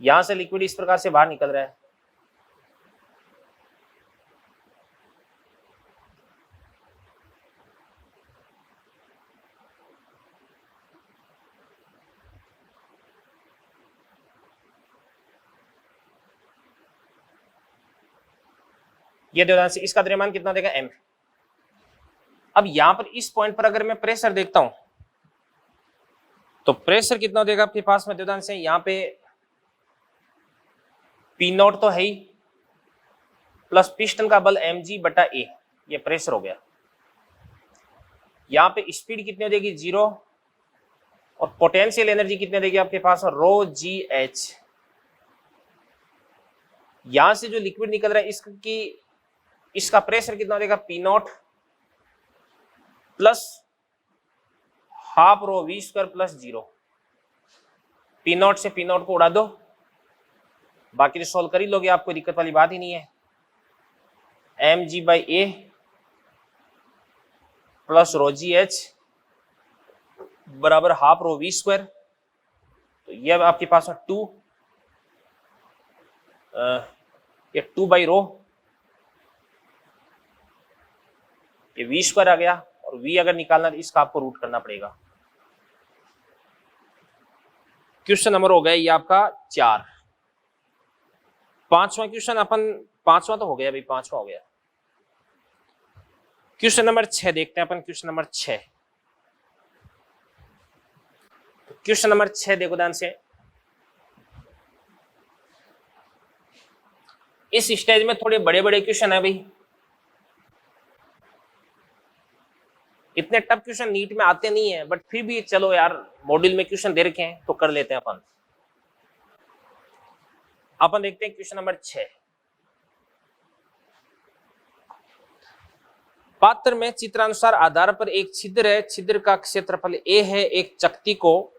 यहां से लिक्विड इस प्रकार से बाहर निकल रहा है। ये ध्यान से, इसका द्रव्यमान कितना देगा M। अब यहां पर इस पॉइंट पर अगर मैं प्रेशर देखता हूं तो प्रेशर कितना देगा आपके पास में ध्यान से, यहां पे पी नॉट तो है ही, प्लस पिस्टन का बल mg बटा a, ये प्रेशर हो गया। यहां पे स्पीड कितनी हो जाएगी 0, और पोटेंशियल एनर्जी कितनी देगी आपके पास रो जी एच। यहां से जो लिक्विड निकल रहा है इसका प्रेशर कितना देगा P naught plus half rho V square plus 0। P naught से पी नॉट को उड़ा दो, बाकी तो सोल्व कर ही लोगे, आपको दिक्कत वाली बात ही नहीं है। M G by A plus rho G H बराबर हाफ रो वी स्क्वायर, तो ये अब आपके पास है 2, ये 2 बाई रो, ये वी स्क्वायर आ गया, और वी अगर निकालना तो इसका आपको रूट करना पड़ेगा। क्वेश्चन नंबर हो गया ये आपका 4। पांचवा क्वेश्चन अपन, पांचवा तो हो गया भाई, पांचवा हो गया। क्वेश्चन नंबर 6 देखते हैं अपन। क्वेश्चन नंबर 6, क्वेश्चन नंबर 6 देखो ध्यान से। इस स्टेज में थोड़े बड़े बड़े क्वेश्चन है भाई, इतने टफ क्वेश्चन नीट में आते नहीं है, बट फिर भी चलो यार मॉड्यूल में क्वेश्चन दे रखे हैं तो कर लेते हैं अपन। अपन देखते हैं क्वेश्चन नंबर 6। पात्र में चित्रानुसार आधार पर एक छिद्र है, छिद्र का क्षेत्रफल a है। एक चकती को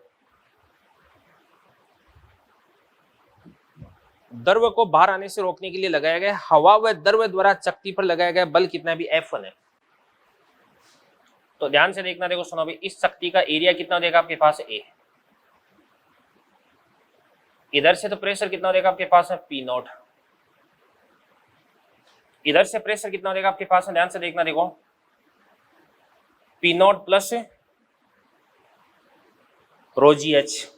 द्रव को बाहर आने से रोकने के लिए लगाया गया हवा व द्रव द्वारा चकती पर लगाया गया बल कितना भी F1 है। तो ध्यान से देखना, देखो सुनो भाई, इस चकती का एरिया कितना देगा आपके पास A, इधर से तो प्रेशर कितना देगा आपके पास है P नॉट, इधर से प्रेशर कितना देगा आपके पास है, ध्यान से देखना, देखो P not plus rho G H,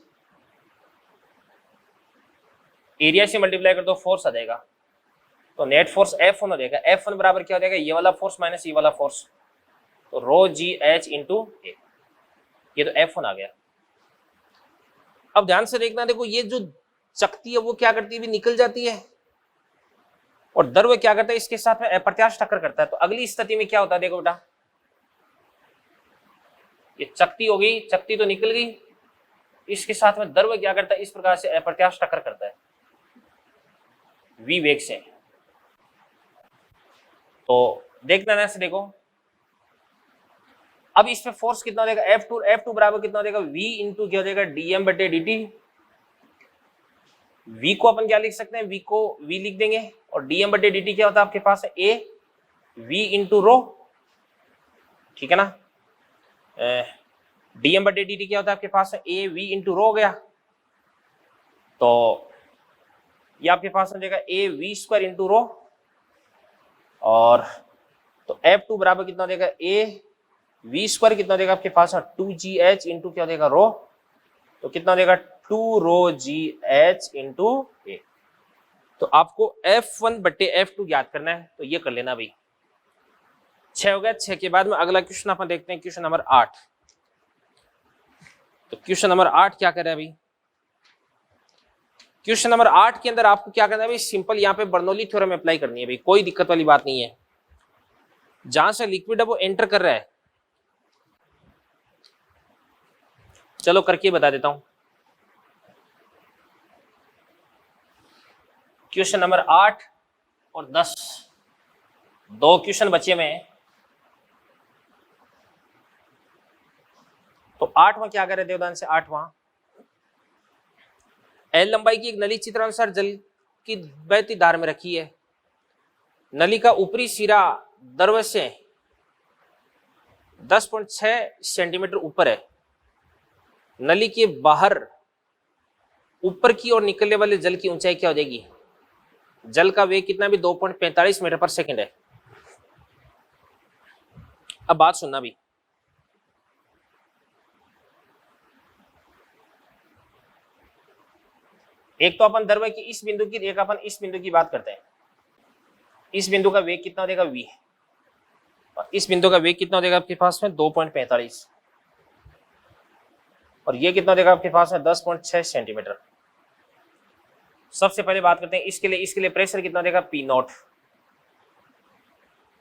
area से मल्टीप्लाई कर दो फोर्स आ जाएगा, तो नेट फोर्स F1 हो जाएगा। F1 बराबर क्या हो जाएगा, ये वाला फोर्स माइनस ये वाला फोर्स, तो रो जी एच इंटू ए, ये तो F1 आ गया। अब ध्यान से देखना, देखो ये जो चकती है वो क्या करती है, भी निकल जाती है, और द्रव क्या करता है, इसके साथ में अप्रत्यास्थ टक्कर करता है। तो अगली स्थिति में क्या होता है, देखो बेटा, ये चकती हो गई, चकती तो निकल गई, इसके साथ में द्रव क्या करता है, इस प्रकार से अप्रत्यास्थ टक्कर करता है v वेग से। तो देखना ना से, देखो अब इस पे फोर्स कितना देगा F2 बराबर कितना देगा v इंटू क्या हो जाएगा dm बटे dt। v को अपन क्या लिख सकते हैं, v को v लिख देंगे, और dm बटे dt क्या होता है आपके पास a v इंटू रो, ठीक है ना। dm बटे dt क्या होता है आपके पास a v इंटू रो हो गया, तो ये आपके पास हो जाएगा a v square into rho, और तो F2 बराबर कितना देगा a v स्क्वायर कितना देगा आपके पास 2gh इंटू क्या देगा रो, तो कितना देगा 2 रो जी एच इंटू ए। तो आपको F1 बटे F2 याद करना है, तो ये कर लेना भाई। 6 हो गया। 6 के बाद में अगला क्वेश्चन अपन देखते हैं, क्वेश्चन नंबर 8। तो क्वेश्चन नंबर 8 क्या कर रहा है भाई, क्वेश्चन नंबर 8 के अंदर आपको क्या करना है भाई, सिंपल यहाँ पे बर्नौली थ्योरम अप्लाई करनी है भाई, कोई दिक्कत वाली बात नहीं है। जहां से लिक्विड है वो एंटर कर रहा है, चलो करके बता देता हूं। क्वेश्चन नंबर 8 और 10, 2 क्वेश्चन बचे हुए हैं। तो 8वां क्या कर रहे देवदान से, 8वां एल लंबाई की एक नली चित्रानुसार जल की बहती धार में रखी है। नली का ऊपरी सिरा द्रव से 10.6 सेंटीमीटर ऊपर है। नली के बाहर ऊपर की ओर निकलने वाले जल की ऊंचाई क्या हो जाएगी, जल का वेग कितना भी 2.45 मीटर पर सेकंड है। अब बात सुनना भी, एक तो अपन द्रव की इस बिंदु की, एक अपन इस बिंदु की बात करते हैं। इस बिंदु का वेग कितना देगा v, और इस बिंदु का वेग कितना हो जाएगा आपके पास में 2.45, और ये कितना देगा आपके पास में 10.6 सेंटीमीटर। सबसे पहले बात करते हैं इसके लिए प्रेशर कितना देगा पी नॉट,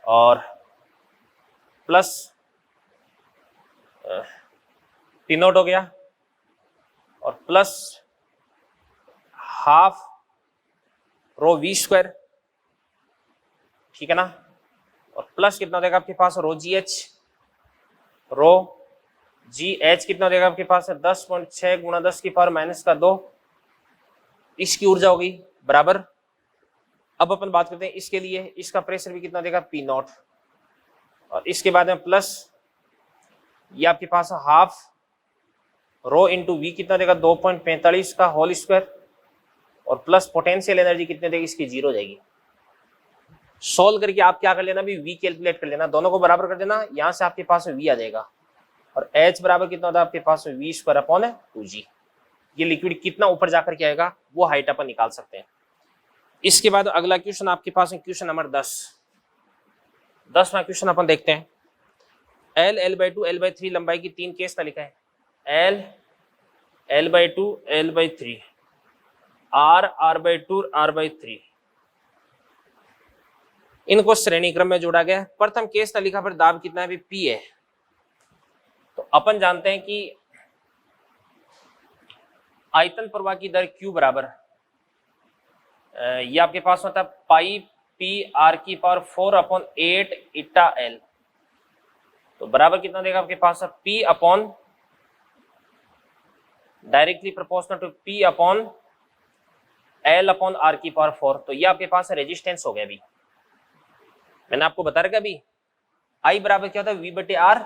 और प्लस पी नॉट हो गया, और plus half rho V square, ठीक है ना, और प्लस कितना देगा आपके पास रो जी एच, रो जी एच कितना देगा आपके पास है 10.6 गुणा 10 की पावर माइनस का 2, इसकी ऊर्जा होगी बराबर। अब अपन बात करते हैं इसके लिए, इसका प्रेशर भी कितना देगा पी नॉट, और इसके बाद में प्लस ये आपके पास हाफ रो इंटू वी कितना देगा 2.45 का होल स्क्वायर, और प्लस पोटेंशियल एनर्जी कितने देगी इसकी 0 हो जाएगी। सोल्व करके आप क्या कर लेना भी वी कैलकुलेट कर लेना, दोनों को बराबर कर देना, यहां से आपके पास वी आ जाएगा, और H बराबर कितना होता है आपके पास वी स्क्वायर अपॉन 2G। ये लिक्विड कितना ऊपर जाकर के आएगा वो हाइट अपन निकाल सकते हैं। इसके बाद अगला क्वेश्चन आपके पास है क्वेश्चन नंबर 10वां क्वेश्चन अपन देखते हैं। L L/2 L/3 लंबाई की 3 केस ना लिखा है, L L/2 L/3 R R/2 R/3, इनको श्रेणी क्रम में जोड़ा गया है। प्रथम केस ना लिखा पर दाब कितना है P है, तो अपन जानते हैं कि आयतन प्रवाह की दर Q बराबर ये आपके पास होता है पाई पी आर की पावर 4/8 इटा एल, तो बराबर कितना देगा आपके पास है P upon directly proportional to P upon L upon R की पावर 4। तो ये आपके पास रेजिस्टेंस हो गया। अभी मैंने आपको बता रखा अभी I बराबर क्या होता है V/R,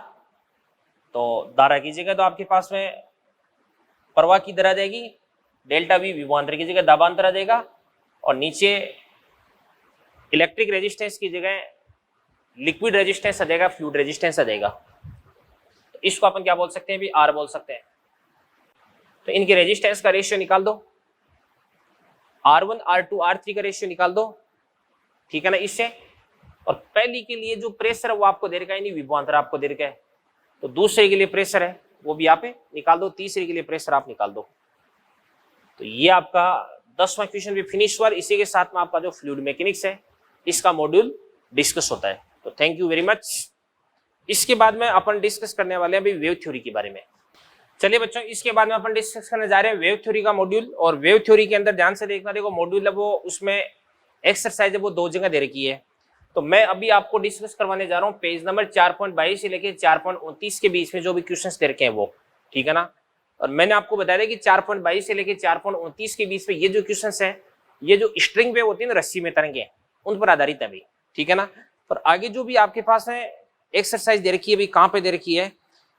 तो धारा कीजिएगा तो आपके पास में प्रवाह की दर आ जाएगी डेल्टा V, विभवांतर की जगह दाबांतर आ जाएगा, और नीचे इलेक्ट्रिक रेजिस्टेंस की जगह लिक्विड रेजिस्टेंस आ जाएगा, फ्लूइड रेजिस्टेंस आ जाएगा। तो इसको अपन क्या बोल सकते हैं भी R बोल सकते हैं। तो इनके रेजिस्टेंस का रेशियो निकाल दो, R1 R2 R3 का रेशियो निकाल दो, ठीक है ना इससे। और पहली के लिए जो प्रेशर है वो आपको दे रखा है, नहीं विभवांतर आपको दे रखा है, तो दूसरे के लिए प्रेशर है वो भी यहाँ पे निकाल दो, तीसरे के लिए प्रेशर आप निकाल दो। तो ये आपका 10वां क्वेश्चन भी फिनिश हुआ। इसी के साथ में आपका जो फ्लूइड मैकेनिक्स है इसका मॉड्यूल डिस्कस होता है। तो थैंक यू वेरी मच। इसके बाद में अपन डिस्कस करने वाले हैं अभी वेव थ्योरी के बारे में। चलिए बच्चों, इसके बाद में अपन डिस्कस करने जा रहे हैं वेव थ्योरी का मॉड्यूल। और वेव थ्योरी के अंदर ध्यान से देखना, देखो मॉड्यूल है वो उसमें एक्सरसाइज है वो 2 जगह दे रखी है। तो मैं अभी आपको डिस्कस करवाने जा रहा हूँ पेज नंबर 4.22 से लेके 4.29 के बीच में जो भी क्वेश्चंस दे रखे हैं वो, ठीक है ना। और मैंने आपको बताया था कि 4.22 से लेके 4.29 के बीच में ये जो क्वेश्चंस है, ये जो स्ट्रिंग वेव होती है ना, रस्सी में तरंगे, उन पर आधारित है अभी, ठीक है ना। और आगे जो भी आपके पास है एक्सरसाइज दे रखी है अभी कहाँ पे दे रखी है,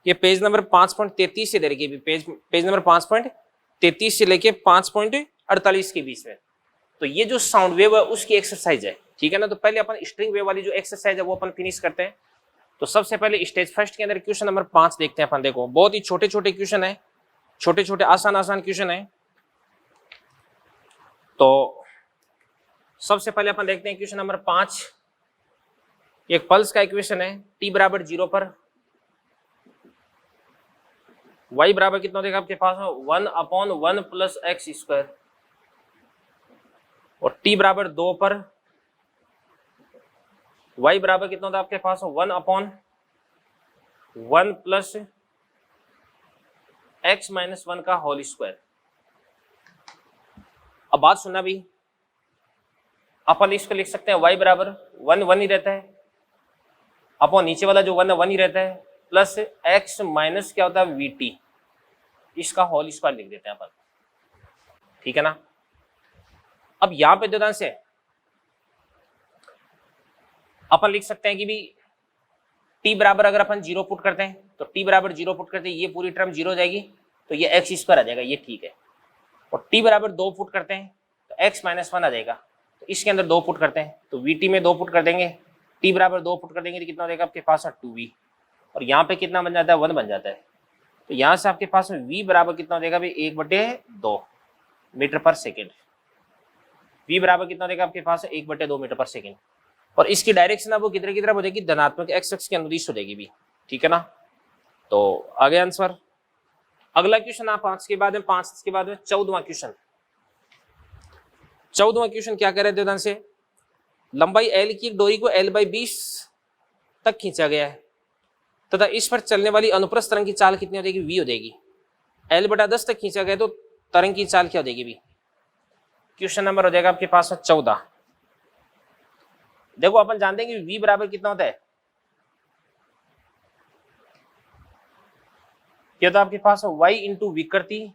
ये पेज नंबर 5.33 से दे रखी है, पेज नंबर 5.33 से लेके 5.48 के बीच में। तो ये जो साउंड वेव है उसकी एक्सरसाइज है, ठीक है ना। तो पहले अपन स्ट्रिंग वेव वाली जो एक्सरसाइज है वो अपन फिनिश करते हैं। तो सबसे पहले स्टेज फर्स्ट के अंदर क्वेश्चन नंबर 5 देखते हैं अपन। देखो बहुत ही छोटे छोटे क्वेश्चन है, छोटे छोटे आसान आसान क्वेश्चन है। तो सबसे पहले अपन देखते हैं क्वेश्चन नंबर 5। एक पल्स का इक्वेशन है, t बराबर 0 पर y बराबर कितना देगा आपके पास 1/1 प्लस एक्स स्क्वायर, और t बराबर 2 पर y बराबर कितना होता है आपके पास 1/1 प्लस x माइनस 1 का होल स्क्वायर। अब बात सुनना भी, अपन इसको लिख सकते हैं y बराबर 1 ही रहता है, अपन नीचे वाला जो 1 ही रहता है, प्लस x माइनस क्या होता है vt, इसका होल स्क्वायर लिख देते हैं अपन, ठीक है ना। अब यहां पे ध्यान से अपन लिख सकते हैं कि भी t बराबर अगर अपन 0 पुट करते हैं तो t बराबर 0 पुट करते हैं, ये पूरी टर्म 0 हो जाएगी, तो ये x स्क्वायर आ जाएगा, ये ठीक है। और t बराबर 2 पुट करते हैं तो x माइनस 1 आ जाएगा, तो इसके अंदर 2 पुट करते हैं तो vt में 2 पुट कर देंगे, t बराबर 2 पुट कर देंगे तो कितना हो जाएगा आपके पास 2v, और यहाँ पे कितना बन जाता है 1 बन जाता है। तो यहाँ से आपके पास v बराबर कितना हो जाएगा भाई 1/2 मीटर पर सेकेंड, v बराबर कितना हो जाएगा आपके पास 1/2 मीटर पर सेकेंड। और इसकी डायरेक्शन अब वो किधर की तरफ हो जाएगी, धनात्मक एक्स अक्ष के अनुदिश हो जाएगी भी, ठीक है ना। तो आगे आंसर। अगला क्वेश्चन आप 5 के बाद में 14वां क्वेश्चन। 14वां क्वेश्चन क्या कह रहे थे ध्यान से, लंबाई एल की एक डोरी को L/20 तक खींचा गया है तथा इस पर चलने वाली अनुप्रस्थ तरंग की चाल कितनी हो जाएगी, v हो जाएगी। L/10 तक खींचा गया तो तरंग की चाल क्या हो जाएगी भी। क्वेश्चन नंबर हो जाएगा आपके पास 14। देखो अपन जानते हैं कि v बराबर कितना होता है, क्या तो आपके पास y इंटू विकृति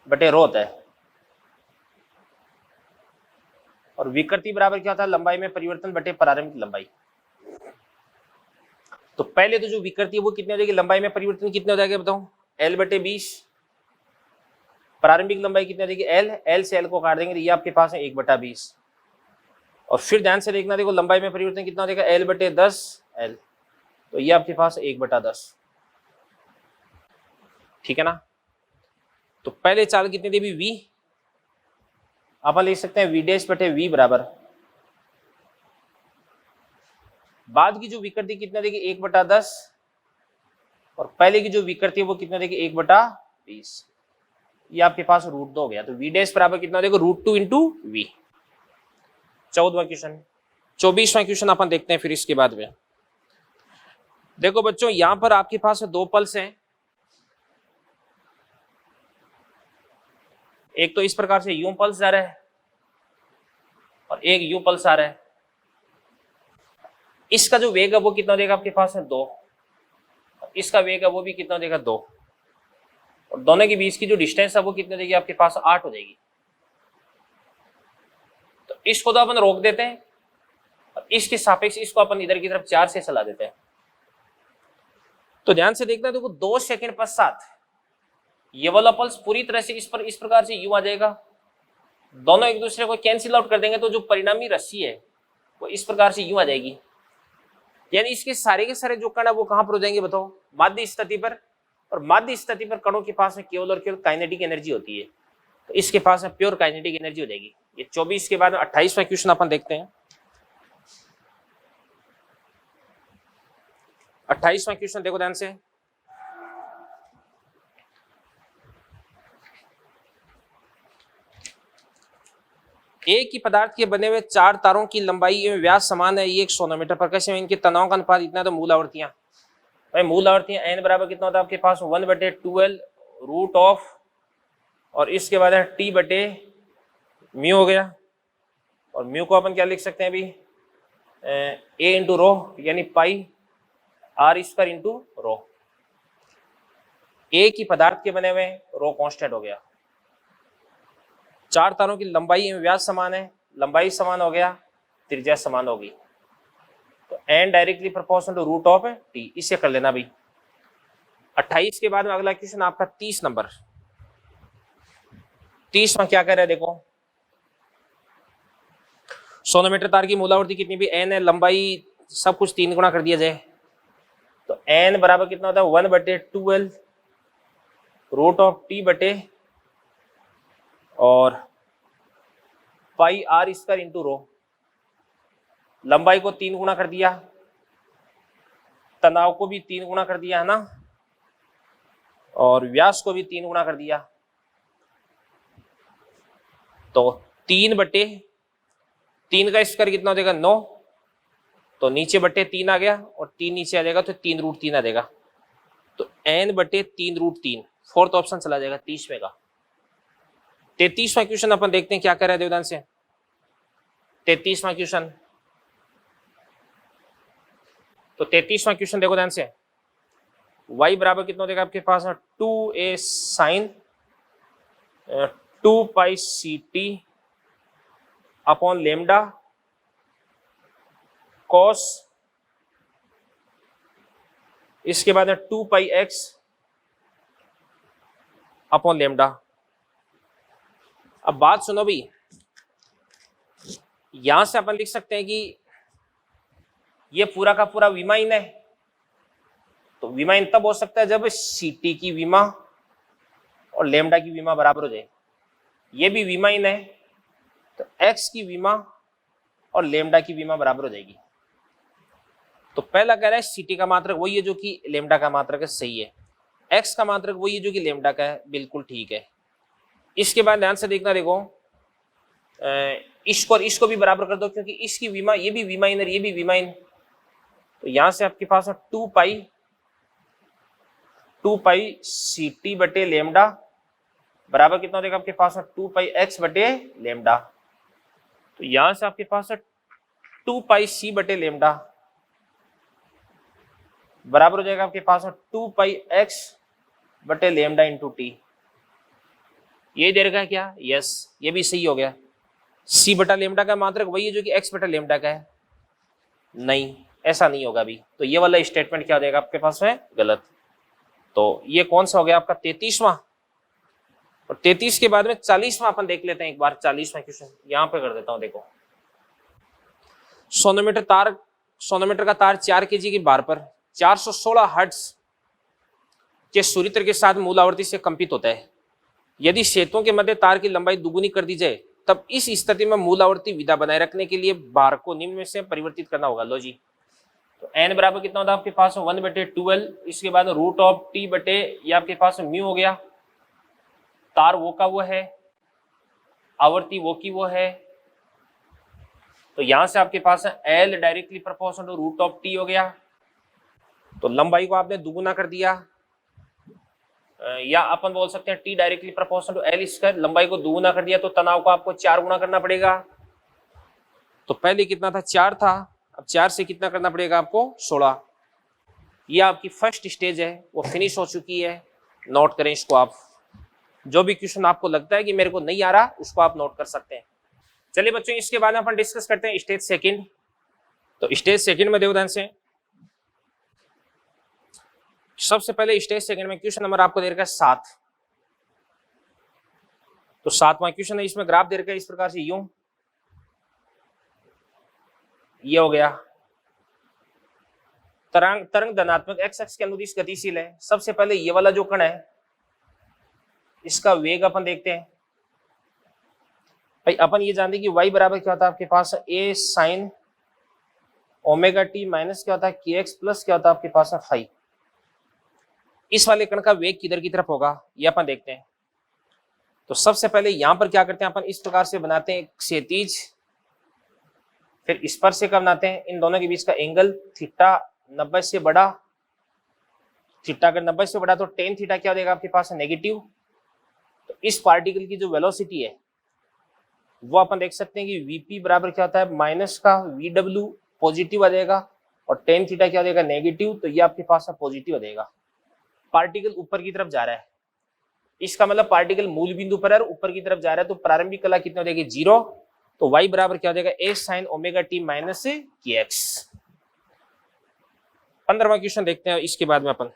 बटे रो होता है, और विकृति बराबर क्या होता है, लंबाई में परिवर्तन बटे प्रारंभिक लंबाई। तो पहले तो जो विकृति है वो कितनी हो जाएगी, लंबाई में परिवर्तन कितने हो जाएगा बताओ, L/20। प्रारंभिक लंबाई कितनी हो जाएगी, L से L को काट देंगे तो ये आपके पास है 1/20। और फिर ध्यान से देखना, देखो लंबाई में परिवर्तन कितना हो जाएगा, L/10 L, तो ये आपके पास 1/10, ठीक है ना। तो पहले चाल कितनी थी भी v, अपन लिख सकते हैं v' बटे v बराबर, बाद की जो विकृति कितना देगी 1/10, और पहले की जो विकृति है वो कितना देगी 1/20, ये आपके पास √2 हो गया। तो v' बराबर कितना देगा, √2 इंटू v। 14वां क्वेश्चन। 24वां क्वेश्चन अपन देखते हैं फिर इसके बाद में। देखो बच्चों यहां पर आपके पास 2 पल्स हैं, एक तो इस प्रकार से यूं पल्स जा रहा है और एक यूं पल्स आ रहा है। इसका जो वेग है वो कितना देगा आपके पास है 2, और इसका वेग है वो भी कितना देगा 2, और दोनों के बीच की जो डिस्टेंस है वो कितनी देगी आपके पास 8 हो जाएगी। तो इसको तो अपन रोक देते हैं और इसके सापेक्ष इसको अपन इधर की तरफ 4 से चला देते हैं। तो ध्यान से देखना, देखो 2 सेकंड पश्चात ये वाला पल्स पूरी तरह से इस प्रकार से यूं आ जाएगा, दोनों एक दूसरे को कैंसिल आउट कर देंगे तो जो परिणामी रस्सी है वो इस प्रकार से यूं आ जाएगी, यानी इसके सारे के सारे जो कण है वो कहां पर हो जाएंगे बताओ, माध्य स्थिति पर। और माध्य स्थिति पर कणों के पास में केवल और केवल काइनेटिक एनर्जी होती है, तो इसके पास में प्योर काइनेटिक एनर्जी हो जाएगी। ये 24 के बाद में 28वां क्वेश्चन अपन देखते हैं। 28वां क्वेश्चन देखो ध्यान से, एक ही पदार्थ के बने हुए 4 तारों की लंबाई एवं व्यास समान है, ये 1 सोनोमीटर पर कैसे, इनके तनाव का अनुपात इतना, तो मूल आवर्तियां, भाई मूल आवर्तियां n बराबर कितना होता है आपके पास 1/12 रूट ऑफ, और इसके बाद है t बटे म्यू हो गया, और म्यू को अपन क्या लिख सकते हैं अभी, a इंटू रो, यानी पाई r² इंटू रो। एक ही पदार्थ के बने हुए रो कांस्टेंट हो गया, 4 तारों की लंबाई एवं व्यास समान है, लंबाई समान हो गया, त्रिज्या समान होगी, तो n directly proportional to root of t, इसे कर लेना भाई। 28 के बाद में अगला क्वेश्चन आपका 30 नंबर। 30 में क्या कर रहे हैं देखो, सोनोमीटर तार की मूलावर्ती कितनी भी n है, लंबाई सब कुछ 3 गुना कर दिया जाए, तो n बराबर कितना होता है 1/12 रूट ऑफ t बटे और पाई r² इंटू रो। लंबाई को 3 गुना कर दिया, तनाव को भी 3 गुना कर दिया है ना, और व्यास को भी 3 गुना कर दिया, तो 3/3 का स्क्वायर कितना हो जाएगा 9, तो नीचे बटे 3 आ गया और 3 नीचे आ जाएगा तो 3√3 आ जाएगा, तो n/3√3, फोर्थ ऑप्शन चला जाएगा 30वें का। 33वां क्वेश्चन अपन देखते हैं क्या कर रहा है देवदान से। 33वां क्वेश्चन, तो 33वां क्वेश्चन देखो ध्यान से, y बराबर कितना देगा आपके पास 2a sin 2π ct upon lambda cos, इसके बाद 2πx अपॉन लेमडा। अब बात सुनो भाई, यहां से अपन लिख सकते हैं कि ये पूरा का पूरा विमाइन है, तो विमाइन तब हो सकता है जब ct की विमा और लेमडा की विमा बराबर हो जाए। ये भी विमाइन है, तो x की विमा और लेमडा की विमा बराबर हो जाएगी। तो पहला कह रहा है सीटी का मात्रक वही है जो कि लेमडा का मात्रक है, सही है। एक्स का मात्रक वही है जो कि लेमडा का है, बिल्कुल ठीक है। इसके बाद ध्यान से देखना, देखो इसको और इसको भी बराबर कर दो, क्योंकि इसकी विमा, ये भी विमा इन और ये भी विमा इन। तो यहां से आपके पास है 2 पाई सी टी बटे लेमडा बराबर कितना हो जाएगा आपके पास है 2 पाई एक्स बटे लेमडा। तो यहां से आपके पास है 2 पाई सी बटे लेमडा बराबर हो जाएगा आपके पास 2 पाई एक्स बटे लेमडा इंटू टी। ये दे रखा है क्या? यस, ये भी सही हो गया। सी बटा लेमडा का मात्रक वही है जो कि एक्स बटा लेमडा का है, नहीं ऐसा नहीं होगा अभी। तो ये वाला स्टेटमेंट क्या हो जाएगा आपके पास है? गलत। तो ये कौन सा हो गया आपका 33वां। और 33 के बाद में 40वां अपन देख लेते हैं एक बार। 40वां क्वेश्चन यहां पे कर देता हूं, देखो सोनोमीटर का तार 4 kg की बार पर 416 हर्ट्ज के सूर्यतर के साथ मूल आवर्ती से कंपित होता है। यदि सेतुओं के मध्य तार की लंबाई दुगुनी कर दी जाए तब इस स्थिति में मूल आवर्ती विधा बनाए रखने के लिए बार को निम्न में से परिवर्तित करना होगा। लो जी, तो n बराबर कितना होता है आपके पास 1/12। इसके बाद रूट ऑफ टी बटे ये आपके पास म्यू हो गया। तार वो का वो है, आवर्ती वो की वो है। तो यहां से आपके पास L directly proportional to root of T हो गया। तो लंबाई को आपने दुगुना कर दिया, या अपन बोल सकते हैं T directly proportional to L square. लंबाई को दुगुना कर दिया तो तनाव को आपको 4 गुना करना पड़ेगा। तो पहले कितना था? 4 था, अब 4 से कितना करना पड़ेगा आपको? 16। ये आपकी फर्स्ट स्टेज है, वो फिनिश हो चुकी है। नोट करें इसको आप। जो भी क्वेश्चन आपको लगता है कि मेरे को नहीं आ रहा, उसको आप नोट कर सकते हैं। चलिए बच्चों, इसके बाद में अपन डिस्कस करते हैं स्टेज सेकंड। तो स्टेज सेकंड में देखो ध्यान से, सबसे पहले स्टेज सेकंड में क्वेश्चन नंबर आपको दे रखा है 7। तो 7वां क्वेश्चन है, इसमें ग्राफ दे रखा है इस प्रकार से, यूं ये हो गया। तरंग धनात्मक एक्स अक्ष के अनुदिश गतिशील है। सबसे पहले ये वाला जो कण है इसका वेग अपन देखते हैं। भाई अपन ये जानते हैं कि y बराबर क्या होता है आपके पास a sine omega t minus क्या होता है kx प्लस क्या होता है आपके पास फाई। इस वाले कण का वेग किधर की तरफ होगा ये अपन देखते हैं। तो सबसे पहले यहां पर क्या करते हैं अपन, इस प्रकार से बनाते हैं क्षैतिज, फिर स्पर्शिका बनाते हैं। इन दोनों के बीच का एंगल थीटा 90 से बड़ा। थीटा अगर 90 से बड़ा तो टेन थीटा क्या हो जाएगा आपके पास नेगेटिव। तो इस पार्टिकल की जो वेलोसिटी है वो अपन देख सकते हैं कि वीपी बराबर क्या होता है माइनस का वीडब्ल्यू, पॉजिटिव आ जाएगा, और टेन थीटा क्या हो जाएगा नेगेटिव। तो ये आपके पास पॉजिटिव आ जाएगा। पार्टिकल ऊपर की तरफ जा रहा है, इसका मतलब पार्टिकल मूल बिंदु पर है और ऊपर की तरफ जा रहा है। तो प्रारंभिक कला कितनी हो जाएगी? 0। तो y बराबर क्या हो जाएगा? a sine omega t minus kx। 15वां क्वेश्चन देखते हैं इसके बाद में अपन।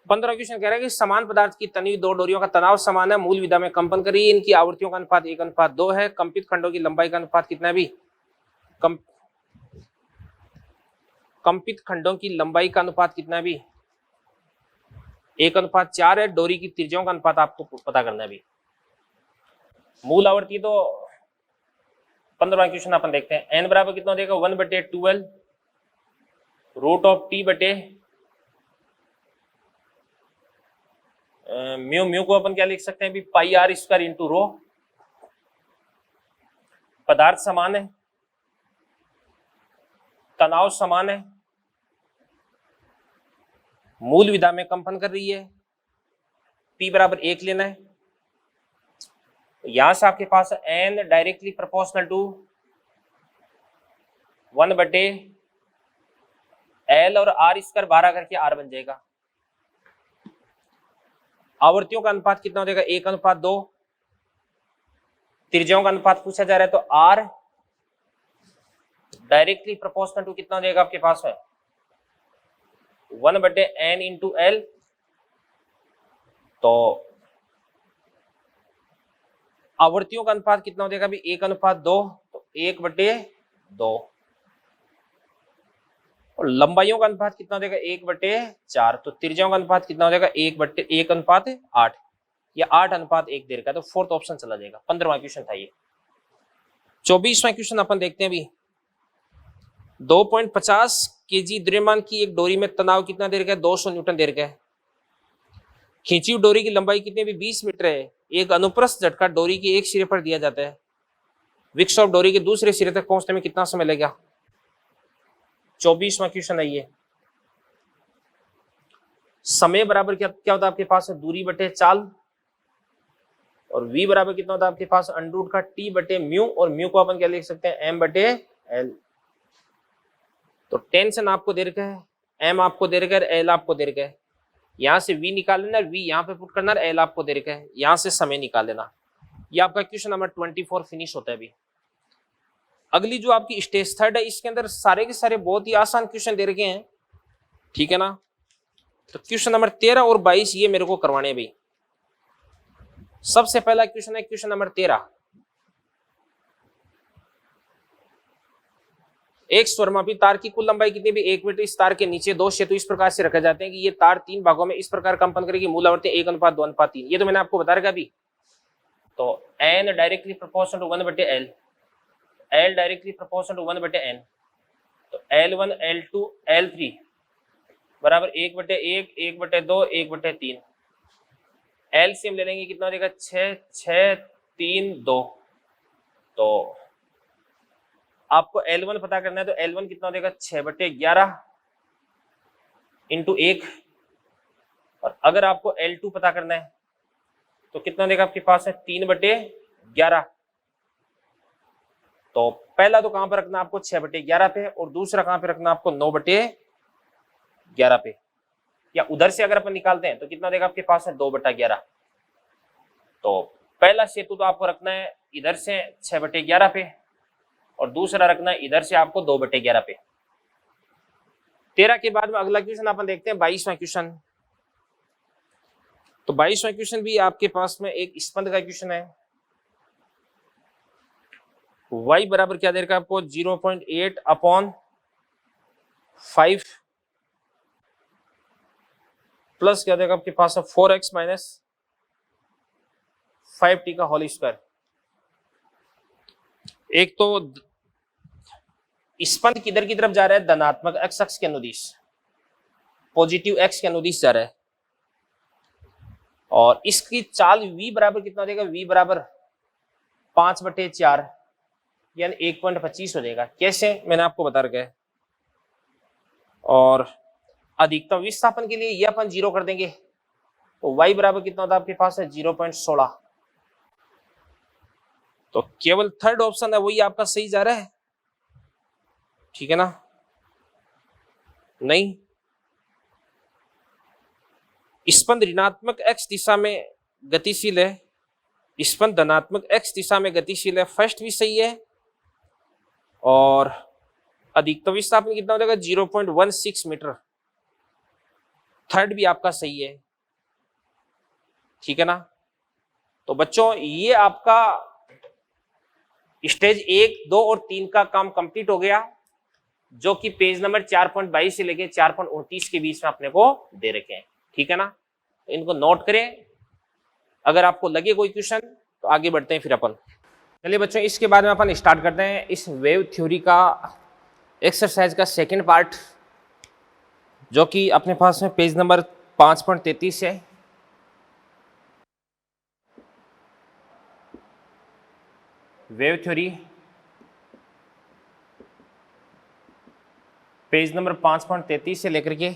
15वां क्वेश्चन कह रहा है कि समान पदार्थ की तनी हुई दो डोरियों का तनाव समान है, मूल विधा में कंपन कर रही है। इनकी आवृत्तियों का अनुपात 1:2 है। कंपित खंडों की लंबाई का अनुपात कितना है? भी कंपित खंडों की लंबाई का अनुपात कितना है? भी 1:4 है। डोरी की त्रिज्याओं का अनुपात आपको पता करना है। भी मूल आवृत्ति तो 15वां क्वेश्चन अपन देखते हैं। n बराबर कितना हो जाएगा? 1/12 रूट ऑफ टी बटे म्यू। म्यू को अपन क्या लिख सकते हैं? भी पाई आर स्क्वायर इंटू रो। पदार्थ समान है, तनाव समान है, मूल विधा में कंपन कर रही है, P बराबर 1 लेना है। तो यहां से आपके पास n directly proportional to 1/L और r स्क्वायर 12 करके r बन जाएगा। आवर्तियों का अनुपात कितना हो जाएगा? 1:2। त्रिज्याओं का अनुपात पूछा जा रहा है, तो r डायरेक्टली प्रोपोर्शनल टू कितना हो जाएगा आपके पास है? 1/n into L. तो आवर्तियों का अनुपात कितना हो जाएगा? भी 1:2। तो 1/2। और लंबाइयों का अनुपात कितना हो जाएगा? 1/4। तो त्रिज्याओं का अनुपात कितना हो जाएगा? 1/8। या 8:1 दे रखा है, तो फोर्थ ऑप्शन चला जाएगा। 15वां क्वेश्चन था ये। 24वां क्वेश्चन अपन देखते हैं अभी। 2.50 kg द्रव्यमान की एक डोरी में तनाव कितना दे रखा है? 200 न्यूटन दे रखा है। खींची हुई डोरी की लंबाई कितनी भी 20 मीटर है। एक अनुप्रस्थ झटका डोरी के एक सिरे पर दिया जाता है। विक्सॉफ डोरी के दूसरे सिरे तक पहुंचने में कितना समय लगेगा? 24वां क्वेश्चन है ये। समय बराबर क्या होता है आपके पास? दूरी बटे चाल, और v बराबर कितना होता है आपके पास? अंडरूट का t बटे म्यू, और म्यू को अपन क्या लिख सकते हैं? m बटे l। तो टेंशन आपको दे रखा है, m आपको दे रखा है, l आपको दे रखा है। यहां से v निकाल लेना, v यहां पे पुट करना, l आपको दे रखा है। यहां से समय निकाल लेना। ये आपका क्वेश्चन नंबर 24 फिनिश होता है अभी। अगली जो आपकी स्टेज थर्ड है, इसके अंदर सारे के सारे बहुत ही आसान क्वेश्चन दे रखे हैं, ठीक है ना। तो क्वेश्चन नंबर 13 और 22 ये मेरे को करवाने हैं भाई। सबसे पहला क्वेश्चन है क्वेश्चन नंबर 13। एक स्वरमापी तार की कुल लंबाई कितनी भी 1 मीटर। इस तार के नीचे दो सेतु इस प्रकार से रखे जाते हैं कि ये तार 3 भागों में इस प्रकार कंपन करेगी। मूल आवर्ती 1:2:3। ये तो मैंने आपको बता रखा अभी। तो n directly proportional to 1/l, l directly proportional to 1/n। तो L1 L2 L3 बराबर 1/1, 1/2, 1/3। एलसीएम ले लेंगे, कितना हो जाएगा? 6, 6, 3, 2। तो आपको L1 पता करना है, तो L1 कितना हो जाएगा? 6/11 इंटू 1। और अगर आपको L2 पता करना है तो कितना देगा आपके पास है? 3/11। तो पहला तो कहां पर रखना आपको? 6/11 पे, और दूसरा कहां पे रखना आपको? 9/11 पे। या उधर से अगर अपन निकालते हैं तो कितना देगा आपके पास है? 2/11। तो पहला सेतु तो आपको रखना है इधर से 6/11 पे, और दूसरा रखना है इधर से आपको 2/11 पे। 13 के बाद में अगला क्वेश्चन अपन देखते हैं 22वां क्वेश्चन। तो 22वां क्वेश्चन भी आपके पास में एक स्पंद का क्वेश्चन है। y बराबर क्या दे रखा है आपको? 0.8/5 प्लस क्या देगा आपके पास है? 4x माइनस 5t का होल स्क्वायर। एक तो स्पंद किधर की तरफ जा रहा है? धनात्मक x अक्ष के अनुदिश, पॉजिटिव x के अनुदिश जा रहा है। और इसकी चाल v बराबर कितना देगा? v बराबर 5/4 यानी 1.25 हो जाएगा। कैसे? मैंने आपको बता रखा है। और अधिकतम विस्थापन के लिए ये अपन 0 कर देंगे, तो y बराबर कितना होता है आपके पास है? 0.16। तो केवल थर्ड ऑप्शन है वही आपका सही जा रहा है, ठीक है ना? नहीं, स्पंद ऋणात्मक x दिशा में गतिशील है, स्पंद धनात्मक x दिशा में गतिशील है। फर्स्ट भी सही है। और अधिकतम विस्थापन कितना हो जाएगा? 0.16 मीटर। थर्ड भी आपका सही है, ठीक है ना। तो बच्चों ये आपका स्टेज 1, 2 और 3 का काम कंप्लीट हो गया, जो कि पेज नंबर 4.22 से लेके 4.29 के बीच में अपने को दे रखे हैं, ठीक है ना। तो इनको नोट करें। अगर आपको लगे कोई क्वेश्चन तो आगे बढ़ते हैं फिर अपन। चलिए बच्चों, इसके बाद में अपन स्टार्ट करते हैं इस वेव थ्योरी का एक्सरसाइज का सेकंड पार्ट, जो कि अपने पास में पेज नंबर 5.33 है। वेव थ्योरी पेज नंबर 5.33 से लेकर के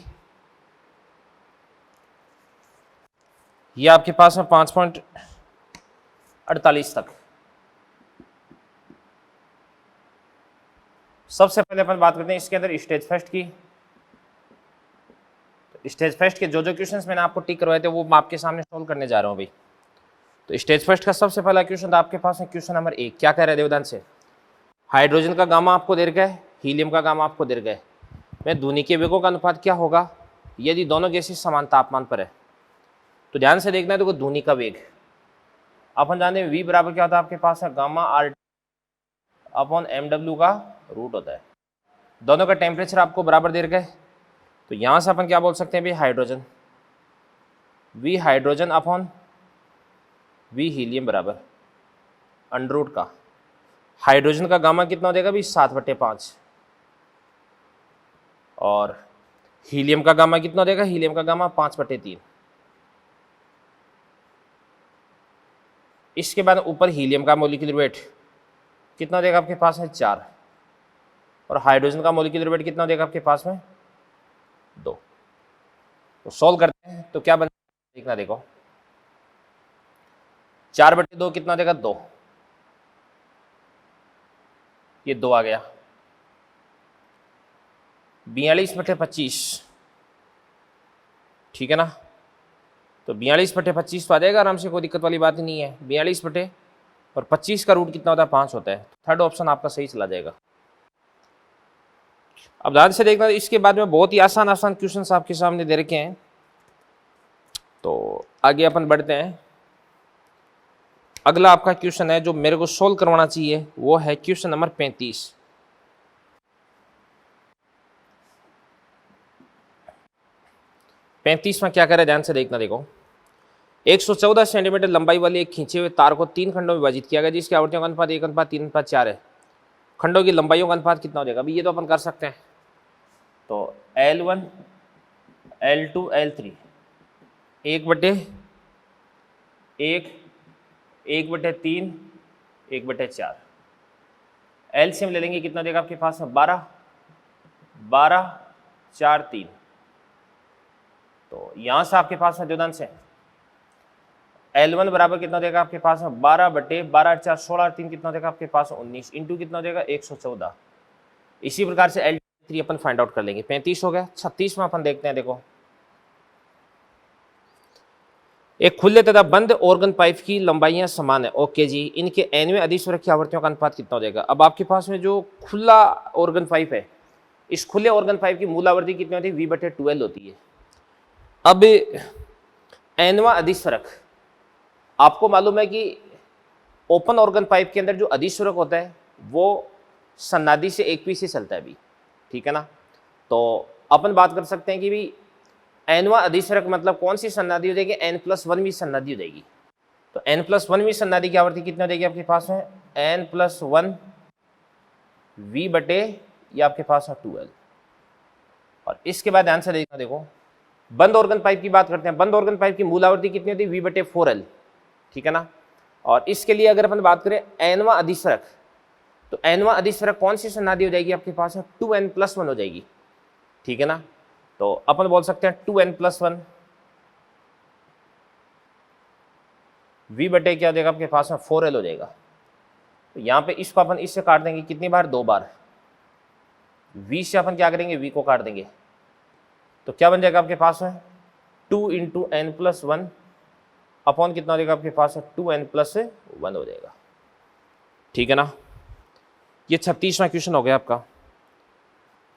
ये आपके पास में 5.48 तक। सबसे पहले अपन बात करते हैं इसके अंदर स्टेज फर्स्ट की। तो स्टेज फर्स्ट के जो क्वेश्चंस मैंने आपको टिक करवाए थे वो मैं आपके सामने सोल्व करने जा रहा हूं भाई। तो स्टेज फर्स्ट का सबसे पहला क्वेश्चन था आपके पास है क्वेश्चन नंबर 1। क्या कह रहा है देवदान से? हाइड्रोजन का गामा आपको दे रखा है, हीलियम का गामा आपको दे रखा है। मैं ध्वनि के वेगों का अनुपात क्या होगा यदि दोनों गैसें समान तापमान पर है? तो ध्यान से देखना है। देखो ध्वनि का वेग अपन जानते हैं v बराबर क्या होता है आपके पास है? गामा आर अपॉन mw का रूट होता है। दोनों का टेम्परेचर आपको बराबर दे रखा है, तो यहां से अपन क्या बोल सकते हैं भाई? Hydrogen v hydrogen upon V helium बराबर अंडर रूट का हाइड्रोजन का गामा कितना हो जाएगा भाई 7/5 और हीलियम का गामा कितना हो जाएगा, हीलियम का गामा 5/3। इसके बाद ऊपर हीलियम का मॉलिक्यूलर वेट कितना हो जाएगा आपके पास है 4 और हाइड्रोजन का मॉलिक्यूलर वेट कितना हो जाएगा आपके पास में 2। तो सॉल्व करते हैं तो क्या बन देखना, देखो 4/2 कितना हो जाएगा 2, ये 2 आ गया। 42/25 ठीक है ना, तो 42/25 तो आ जाएगा आराम से, कोई दिक्कत वाली बात ही नहीं है। 42/25 का रूट कितना होता है 5 होता है। थर्ड ऑप्शन आपका सही चला जाएगा। अब ध्यान से देखना, इसके बाद में बहुत ही आसान आसान क्वेश्चंस आपके सामने दे रखे हैं, तो आगे अपन बढ़ते हैं। अगला आपका क्वेश्चन है जो मेरे को सोल्व करवाना चाहिए, वो है क्वेश्चन नंबर 35। में क्या करे ध्यान से देखना, देखो 114 सेंटीमीटर लंबाई वाली एक खींचे हुए तार को 3 खंडों में विभाजित किया गया, जिसकी आवृत्तियों का अनुपात 1:3:4 है। खंडों की लंबाइयों का अनुपात कितना हो जाएगा? अभी ये तो अपन कर सकते हैं, तो L1 L2 L3 1/1 1/3 1/4 एलसीएम ले लेंगे, कितना देगा आपके पास में 12 12 4 3। तो यहां से आपके पास में द्योतन से L1 बराबर कितना देगा आपके पास में 12/12 4 16 3 कितना देगा आपके पास 19 इंटू कितना देगा 114। इसी प्रकार से L3 अपन फाइंड आउट कर लेंगे। 35 हो गया। 36 में अपन देखते हैं, देखो एक खुले तथा बंद ऑर्गन पाइप की लंबाइयां समान है, ओके जी, इनके एनवें अधिस्वरक की आवृत्तियों का अनुपात कितना हो जाएगा? अब आपके पास में जो खुला ऑर्गन पाइप है, इस खुले ऑर्गन पाइप की मूल आवृत्ति कितनी होती है? V/12 होती है। अब एनवा अधिस्वरक, आपको मालूम है कि ओपन ऑर्गन पाइप के अंदर जो अधिस्वरक होता है वो सन्नादि से एक पी से चलता है अभी, ठीक है ना। तो अपन बात कर सकते हैं कि भी एनवा अधिस्वरक मतलब कौन सी सन्नादि हो जाएगी? N+1वीं सन्नादि हो जाएगी। तो N+1वीं सन्नादि की आवृत्ति कितनी हो जाएगी आपके पास में? N+1 V बटे ये आपके पास है 2L। और इसके बाद ध्यान से देखना, देखो बंद ऑर्गन पाइप की बात करते हैं। बंद ऑर्गन पाइप की मूल आवृत्ति कितनी होती है? V/4L, ठीक है ना। और इसके लिए अगर अपन बात करें एनवा अधिस्वरक, तो एनवा अधिस्वरक कौन सी सन्नादि हो जाएगी आपके पास? 2N+1 हो जाएगी, ठीक है ना। तो अपन बोल सकते हैं 2N+1 V बटे क्या हो जाएगा आपके पास में 4L हो जाएगा। तो यहाँ पे इसको अपन इससे काट देंगे, कितनी बार? 2 बार। V से अपन क्या करेंगे? V को काट देंगे, तो क्या बन जाएगा आपके पास में? 2 × N+1 अपॉन कितना हो जाएगा आपके पास? 2N+1 हो जाएगा, ठीक है ना। ये 36वां क्वेश्चन हो गया आपका।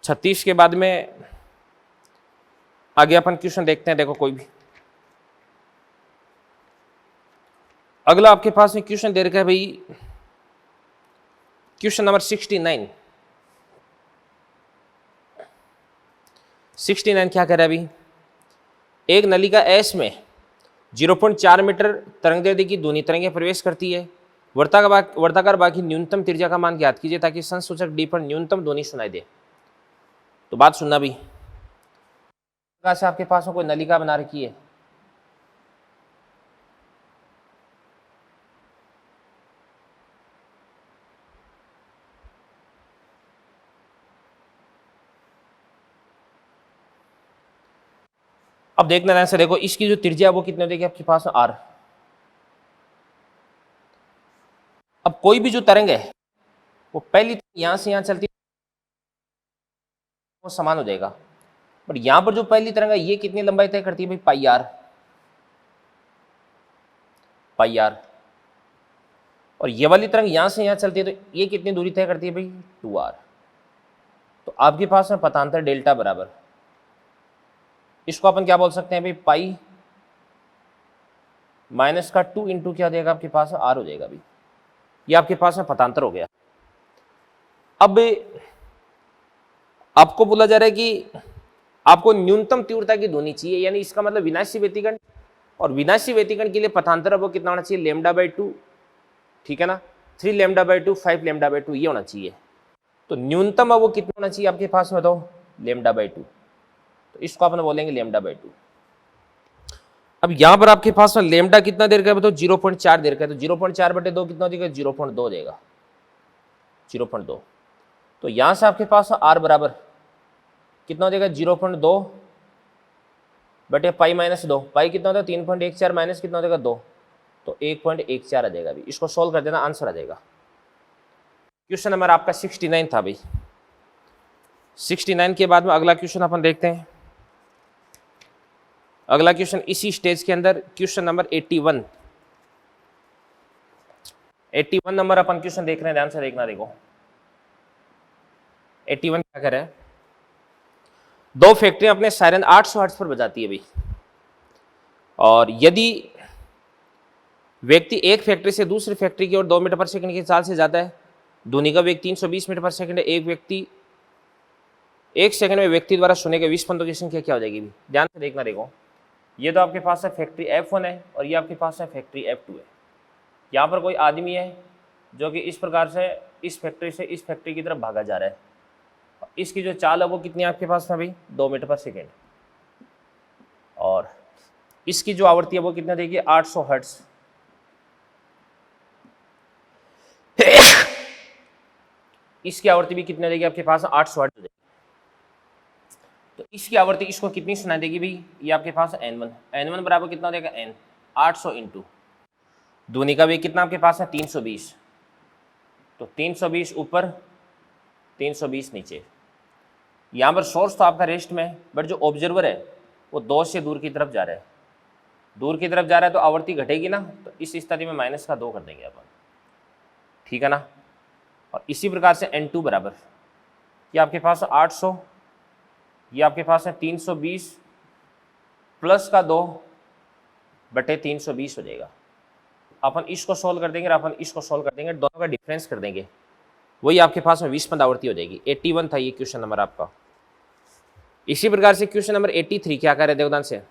36 के बाद में आगे अपन क्वेश्चन देखते हैं। देखो कोई भी अगला आपके पास में क्वेश्चन दे रखा है भाई, क्वेश्चन नंबर 69। 69 क्या कह रहा है अभी? एक नलिका एस में 0.4 मीटर तरंगदैर्ध्य की ध्वनि तरंगें प्रवेश करती है। वर्ताकार बाकी न्यूनतम त्रिज्या का मान ज्ञात कीजिए ताकि संसूचक डी पर न्यूनतम ध्वनि सुनाई दे। तो बात सुनना भी, से आपके पास में कोई नलिका बना रखी है, अब देखना ध्यान से, देखो इसकी जो त्रिज्या है वो कितनी हो जाएगी आपके पास में? R। अब कोई भी जो तरंग है वो पहली यहां से यहां चलती है, वो समान हो जाएगा। बट यहां पर जो पहली तरंग है ये कितनी लंबाई तय करती है भाई? पाई आर। और ये वाली तरंग यहां से यहां चलती है तो ये कितनी दूरी तय करती है भाई? 2R। तो आपके पास में पथांतर डेल्टा बराबर, इसको अपन क्या बोल सकते हैं भाई? पाई माइनस का 2 × क्या देगा आपके पास? R हो जाएगा भाई। ये आपके पास में पथांतर हो गया। अब आपको बोला जा रहा है कि आपको न्यूनतम तीव्रता की ध्वनि चाहिए, यानी इसका मतलब विनाशी व्यतिकरण और विनाशी व्यतिकरण के लिए पथांतर वो कितना होना चाहिए, λ/2, ठीक है ना, 3 λ/2, 5 λ/2 ये होना चाहिए। तो न्यूनतम वो कितना होना चाहिए आपके पास में, तो λ/2, तो इसको अपन बोलेंगे λ/2। अब यहां पर आपके पास में लेमडा कितना देर का है, बताओ 0.4 देर का है, तो 0.4/2 कितना हो जाएगा, 0.2 हो जाएगा, 0.2। तो यहां से आपके पास आर बराबर कितना हो जाएगा, 0.2/π-2, पाई कितना होता है 3.14 माइनस कितना हो जाएगा 2, तो 1.14 आ जाएगा। अभी इसको सोल्व कर देना, आंसर आ जाएगा। क्वेश्चन नंबर आपका 69 था भाई। 69 के बाद में अगला क्वेश्चन अपन देखते हैं। अगला क्वेश्चन इसी स्टेज के अंदर क्वेश्चन नंबर 81 नंबर अपन क्वेश्चन देख रहे हैं, ध्यान से देखना। देखो 81 क्या कर रहा है, दो फैक्ट्रियां अपने सायरन 800 हर्ट्ज पर बजाती है भाई, और यदि व्यक्ति एक फैक्ट्री से दूसरी फैक्ट्री की ओर 2 मीटर पर सेकंड की चाल से जाता है, ध्वनि का वेग 320 मीटर पर सेकंड है, एक सेकंड में व्यक्ति द्वारा सुने के 20 पंतों की संख्या क्या हो जाएगी। ध्यान से देखना। देखो ये तो आपके पास है फैक्ट्री F1 है और ये आपके पास है फैक्ट्री F2 है। यहाँ पर कोई आदमी है जो कि इस प्रकार से इस फैक्ट्री से इस फैक्ट्री की तरफ भागा जा रहा है, इसकी जो चाल है वो कितनी है आपके पास में भाई, 2 मीटर पर सेकेंड, और इसकी जो आवृत्ति है वो कितना देगी, 800 हर्ट्ज। इसकी आवृत्ति भी कितनी देगी आपके पास, 800 हर्ट्ज देगी। तो इसकी आवृत्ति इसको कितनी सुनाई देगी भाई, ये आपके पास n1 बराबर कितना देगा n, 800 इंटू ध्वनि का वेग कितना आपके पास है 320, तो 320 ऊपर 320 नीचे। यहाँ पर सोर्स तो आपका रेस्ट में है, बट जो ऑब्जर्वर है वो 2 से दूर की तरफ जा रहा है, तो आवृत्ति घटेगी ना, तो इस स्थिति में -2 कर देंगे अपन, ठीक है ना। और इसी प्रकार से n2 बराबर, ये आपके पास 800, ये आपके पास है 320 प्लस का 2/320 हो जाएगा। अपन इसको सोल्व कर देंगे और अपन इसको सोल्व कर देंगे, दोनों का डिफरेंस कर देंगे, वही आपके पास में 20 पंद आवृत्ति हो जाएगी। 81 था ये क्वेश्चन नंबर आपका। इसी प्रकार से क्वेश्चन नंबर 83 क्या कर रहे देवदान से,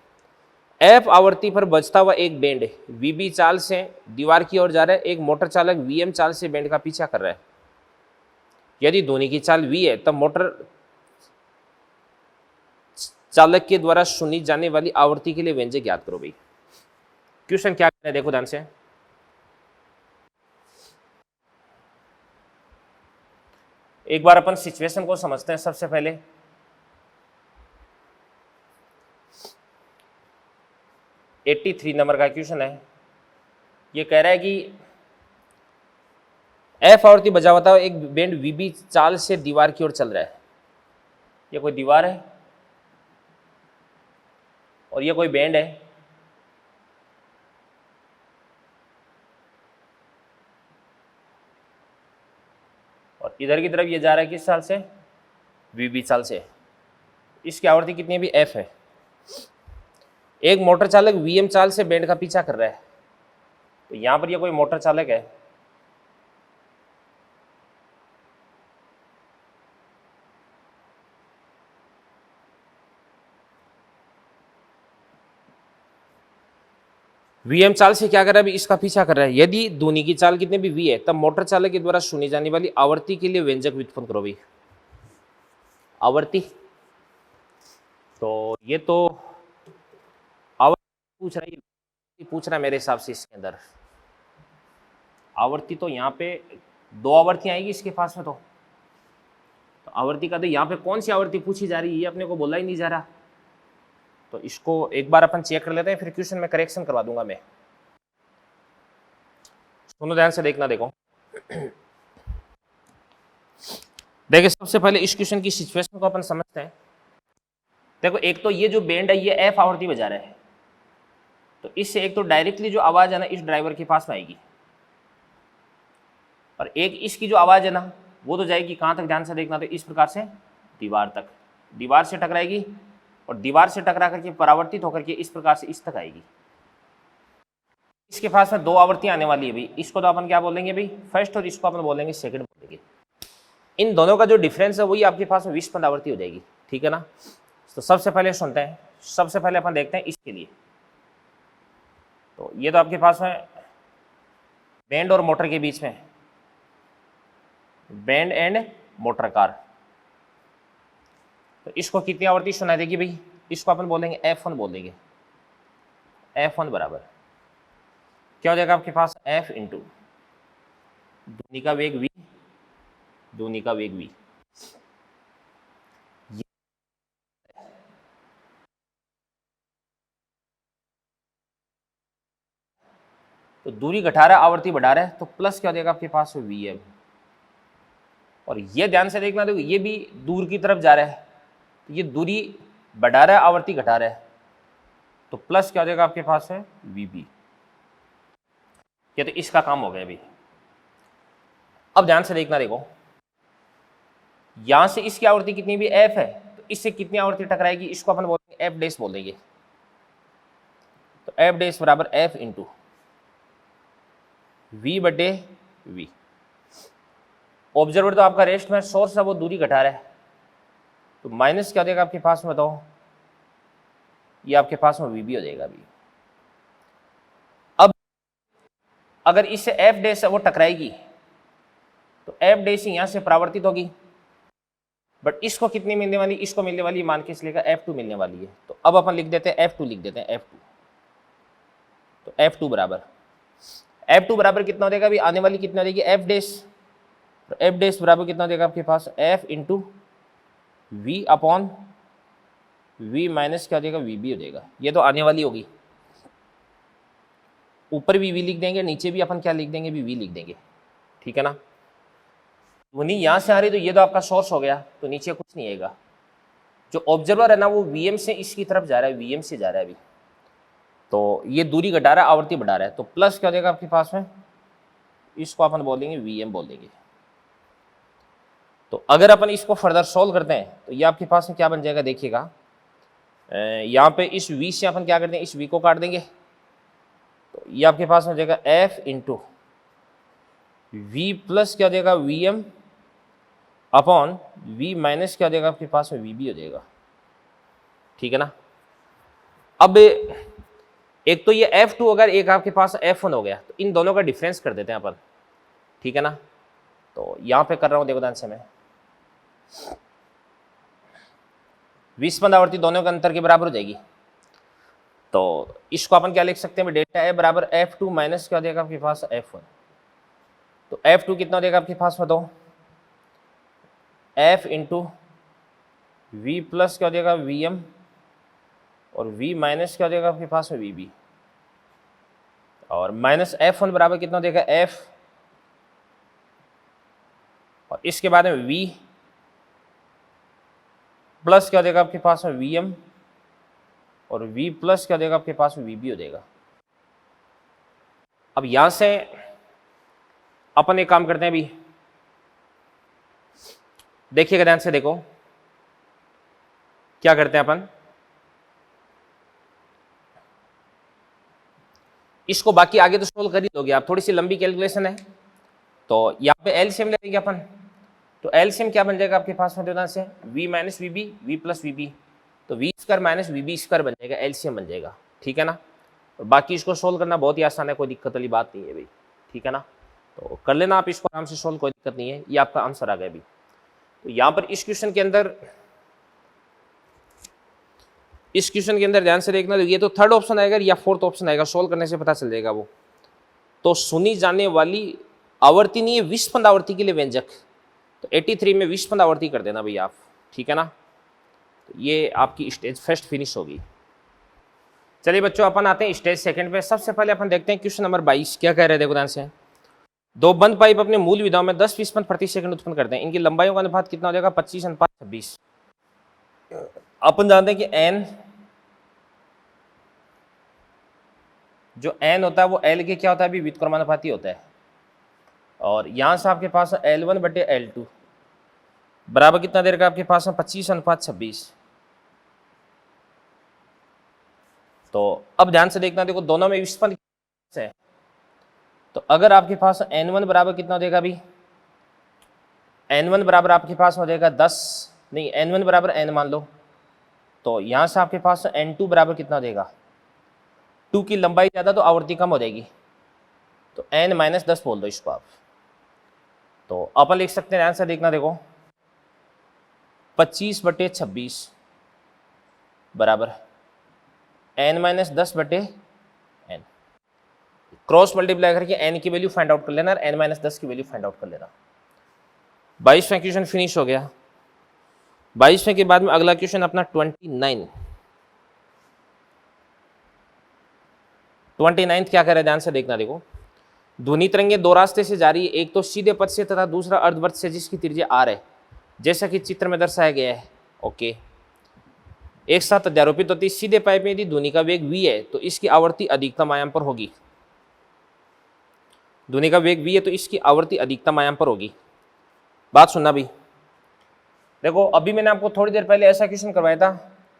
एफ आवृत्ति पर बजता हुआ एक बैंड वीबी चाल से दीवार की ओर जा रहा है, एक मोटर चालक वीएम चाल से बैंड का पीछा कर रहा है। यदि ध्वनि की चाल वी है तब मोटर चालक के द्वारा सुनी जाने वाली आवृत्ति के लिए व्यंजक ज्ञात करो भाई। क्वेश्चन क्या है देखो ध्यान से, एक बार अपन सिचुएशन को समझते हैं। सबसे पहले $83 नंबर का क्वेश्चन है, ये कह रहा है कि एफ आवृत्ति बजा हुआ एक बैंड वीबी चाल से दीवार की ओर चल रहा है। ये कोई दीवार है और ये कोई बैंड है, और इधर की तरफ ये जा रहा है किस चाल से, वीबी चाल से। इसकी आवृत्ति कितनी भी एफ है। एक मोटर चालक वीएम चाल से बैंड का पीछा कर रहा है, तो यहां पर ये कोई मोटर चालक है, वीएम चाल से क्या कर रहा है अभी, इसका पीछा कर रहा है। यदि ध्वनि की चाल कितने भी वी है तब मोटर चालक के द्वारा सुनी जाने वाली आवृत्ति के लिए व्यंजक व्युत्पन्न करो भाई। आवृत्ति, तो ये तो आवृत्ति पूछ रहा है मेरे हिसाब से। इसके अंदर आवृत्ति तो यहाँ पे 2 आवृत्तियां आएगी इसके पास में, तो आवृत्ति का तो यहाँ पे कौन सी आवृत्ति पूछी जा रही है ये अपने को बोला ही नहीं जा रहा। तो इसको एक बार अपन चेक कर लेते हैं, फिर क्वेश्चन में करेक्शन करवा दूंगा मैं। सुनो ध्यान से देखना। देखो देखिए सबसे पहले इस क्वेश्चन की सिचुएशन को अपन समझते हैं। देखो एक तो ये जो बैंड है ये एफ आवृत्ति बजा रहा है, तो इससे एक तो डायरेक्टली जो आवाज है ना इस ड्राइवर के पास में आएगी, और एक इसकी जो आवाज है ना वो तो जाएगी कहां तक, ध्यान से देखना। तो इस प्रकार से दीवार तक, दीवार से टकराएगी और दीवार से टकरा करके परावर्तित होकर के इस प्रकार से इस तक आएगी। इसके पास में 2 आवृत्तियां आने वाली है भाई। इसको तो अपन क्या बोलेंगे भाई, फर्स्ट, और इसको अपन बोलेंगे सेकंड बोलेंगे। इन दोनों का जो डिफरेंस है वही आपके पास में 20 पंद आवृत्ति हो जाएगी, ठीक है ना। तो सबसे पहले सुनते हैं, सबसे पहले अपन देखते हैं इसके लिए। तो ये तो आपके पास है बैंड और मोटर के बीच में, बैंड एंड मोटर कार। तो इसको कितनी आवृत्ति सुनाई देगी भाई? इसको अपन बोलेंगे F1 बोल देंगे। F1 बराबर क्या हो जाएगा आपके पास? F इंटू ध्वनि का वेग v, ध्वनि का वेग v। तो दूरी घटा रहा है, आवृत्ति बढ़ा रहा है, तो प्लस क्या हो जाएगा आपके पास? Vm। और ये ध्यान से देखना, देखो ये भी दूर की तरफ जा रहा है, तो ये दूरी बढ़ा रहा है, आवृत्ति घटा रहा है, तो प्लस क्या हो जाएगा आपके पास? है Vb। ये तो इसका काम हो गया अभी। अब ध्यान से देखना, देखो यहां से इसकी आवृत्ति कितनी भी f है, तो इससे कितनी आवृत्ति टकराएगी? इसको अपन बोलेंगे f डैश बोल देंगे। तो f डैश बराबर f इंटू v बटे v। ऑब्जर्वर तो आपका रेस्ट में, सोर्स है वो दूरी घटा रहा है, तो माइनस क्या हो जाएगा आपके पास में? बताओ, ये आपके पास में Vb हो जाएगा अभी। अब अगर इससे f डैश है वो टकराएगी, तो f डैश यहां से परावर्तित होगी, बट इसको कितनी मिलने वाली? इसको मिलने वाली मान के इसलिए F2 मिलने वाली है। तो अब अपन लिख देते हैं F2, लिख देते हैं F2। तो F2 बराबर कितना हो जाएगा अभी? आने वाली कितना हो जाएगी? F dash. तो F डैश बराबर कितना हो जाएगा आपके पास? F into V upon V minus क्या हो जाएगा? Vb हो जाएगा। ये तो आने वाली होगी, ऊपर भी V लिख देंगे, नीचे भी अपन क्या लिख देंगे? भी V लिख देंगे, ठीक है ना। ध्वनि यहाँ से आ रही, तो ये तो आपका सोर्स हो गया, तो नीचे कुछ नहीं आएगा। जो ऑब्जर्वर है ना वो Vm से इसकी तरफ जा रहा है, Vm से जा रहा है अभी, तो ये दूरी घटा रहा है, आवृत्ति बढ़ा रहा है, तो प्लस क्या हो जाएगा आपके पास में? इसको अपन बोलेंगे Vm बोल देंगे। तो अगर अपन इसको फर्दर सोल्व करते हैं तो ये आपके पास में क्या बन जाएगा? देखिएगा, यहाँ पे इस V से अपन क्या करते हैं? इस V को काट देंगे, तो ये आपके पास हो जाएगा F इंटू V प्लस क्या हो जाएगा? Vm अपॉन V माइनस क्या हो जाएगा आपके पास में? Vb हो जाएगा, ठीक है ना। अब एक तो ये F2 अगर एक आपके पास F1 हो गया, तो इन दोनों का डिफरेंस कर देते हैं अपन, ठीक है ना। तो यहां पे कर रहा हूं, देखो ध्यान से मैं, विस्पंद आवृत्ति दोनों के अंतर के बराबर हो जाएगी। तो इसको अपन क्या लिख सकते हैं? डेल्टा ए बराबर F2 माइनस क्या हो जाएगा आपके पास? F1। तो F2 कितना हो जाएगा आपके पास? बताओ, F इंटू V प्लस क्या हो जाएगा? Vm और V माइनस क्या हो जाएगा आपके पास में? Vb। और माइनस F1 बराबर कितना हो जाएगा? F और इसके बाद में V प्लस क्या हो जाएगा आपके पास में? Vm और V प्लस क्या हो जाएगा आपके पास में? Vb हो जाएगा। अब यहां से अपन एक काम करते हैं अभी, देखिएगा ध्यान से, देखो क्या करते हैं अपन, इसको बाकी आगे तो सोल्व कर ही लोगे आप, थोड़ी सी लंबी कैलकुलेशन है। तो यहाँ पे एलसीएम ले लेंगे अपन, तो एलसीएम क्या बन जाएगा आपके पास में? ध्यान से, V माइनस वीबी, V प्लस वीबी, तो V स्क्वायर माइनस वीबी स्क्वायर बन जाएगा, एलसीएम बन जाएगा, ठीक है ना। और बाकी इसको सोल्व करना बहुत ही आसान है, कोई दिक्कत वाली बात नहीं है भाई, ठीक है ना। तो कर लेना आप इसको आराम से सोल्व, कोई दिक्कत नहीं है। ये आपका आंसर आ गया अभी। तो यहाँ पर इस क्वेश्चन के अंदर ध्यान से देखना, ये तो थर्ड ऑप्शन आएगा या फोर्थ ऑप्शन आएगा, सोल्व करने से पता चल जाएगा वो। तो सुनी जाने वाली आवर्ती नहीं है, विस्पंद आवृत्ति के लिए व्यंजक, तो 83 में विस्पंद आवृत्ति कर देना भैया आप, ठीक है ना। तो ये आपकी स्टेज फर्स्ट फिनिश होगी। चलिए बच्चों, अपन आते हैं स्टेज सेकंड पे। सबसे पहले अपन देखते हैं क्वेश्चन नंबर 22 क्या कह रहे हैं, देखो ध्यान से। दो बंद पाइप अपने मूल विधाओं में 10 विस्पंद प्रति सेकंड उत्पन्न करते हैं, इनकी लंबाइयों का अनुपात कितना हो जाएगा? 25:26। अपन जानते हैं कि n जो n होता है वो l के क्या होता है? अभी व्युत्क्रमानुपाती होता है। और यहां से आपके पास L1 बटे L2 बराबर कितना देर का आपके पास में? 25:26। तो अब ध्यान से देखना, देखो दोनों में विस्पंद है, तो अगर आपके पास n1 बराबर कितना हो जाएगा? अभी n1 बराबर आपके पास हो जाएगा 10, नहीं n1 बराबर n मान लो, तो यहां से आपके पास n2 बराबर कितना हो जाएगा? 2 की लंबाई ज़्यादा तो आवृत्ति कम हो जाएगी, तो n-10 बोल दो इसको आप। तो अपन लिख सकते हैं, आंसर देखना, देखो 25/26 बराबर n-10/n। क्रॉस मल्टीप्लाई करके n की वैल्यू फाइंड आउट कर लेना और n-10 की वैल्यू फाइंड आउट कर लेना। 22वां क्वेश्चन फिनिश हो गया। 22वें के बाद में अगला क्वेश्चन अपना 29 क्या कह रहा है, ध्यान से देखना, देखो ध्वनि तरंगे दो रास्ते से जा रही है, एक तो सीधे पथ से तथा दूसरा अर्धवृत्त से जिसकी त्रिज्या r है, जैसा कि चित्र में दर्शाया गया है। ओके, एक साथ अध्यारोपित होती सीधे पाइप में यदि ध्वनि का वेग v है तो इसकी आवृत्ति अधिकतम आयाम पर होगी। ध्वनि का वेग v है तो इसकी आवृत्ति अधिकतम आयाम पर होगी। बात सुनना भी, देखो अभी मैंने आपको थोड़ी देर पहले ऐसा क्वेश्चन करवाया था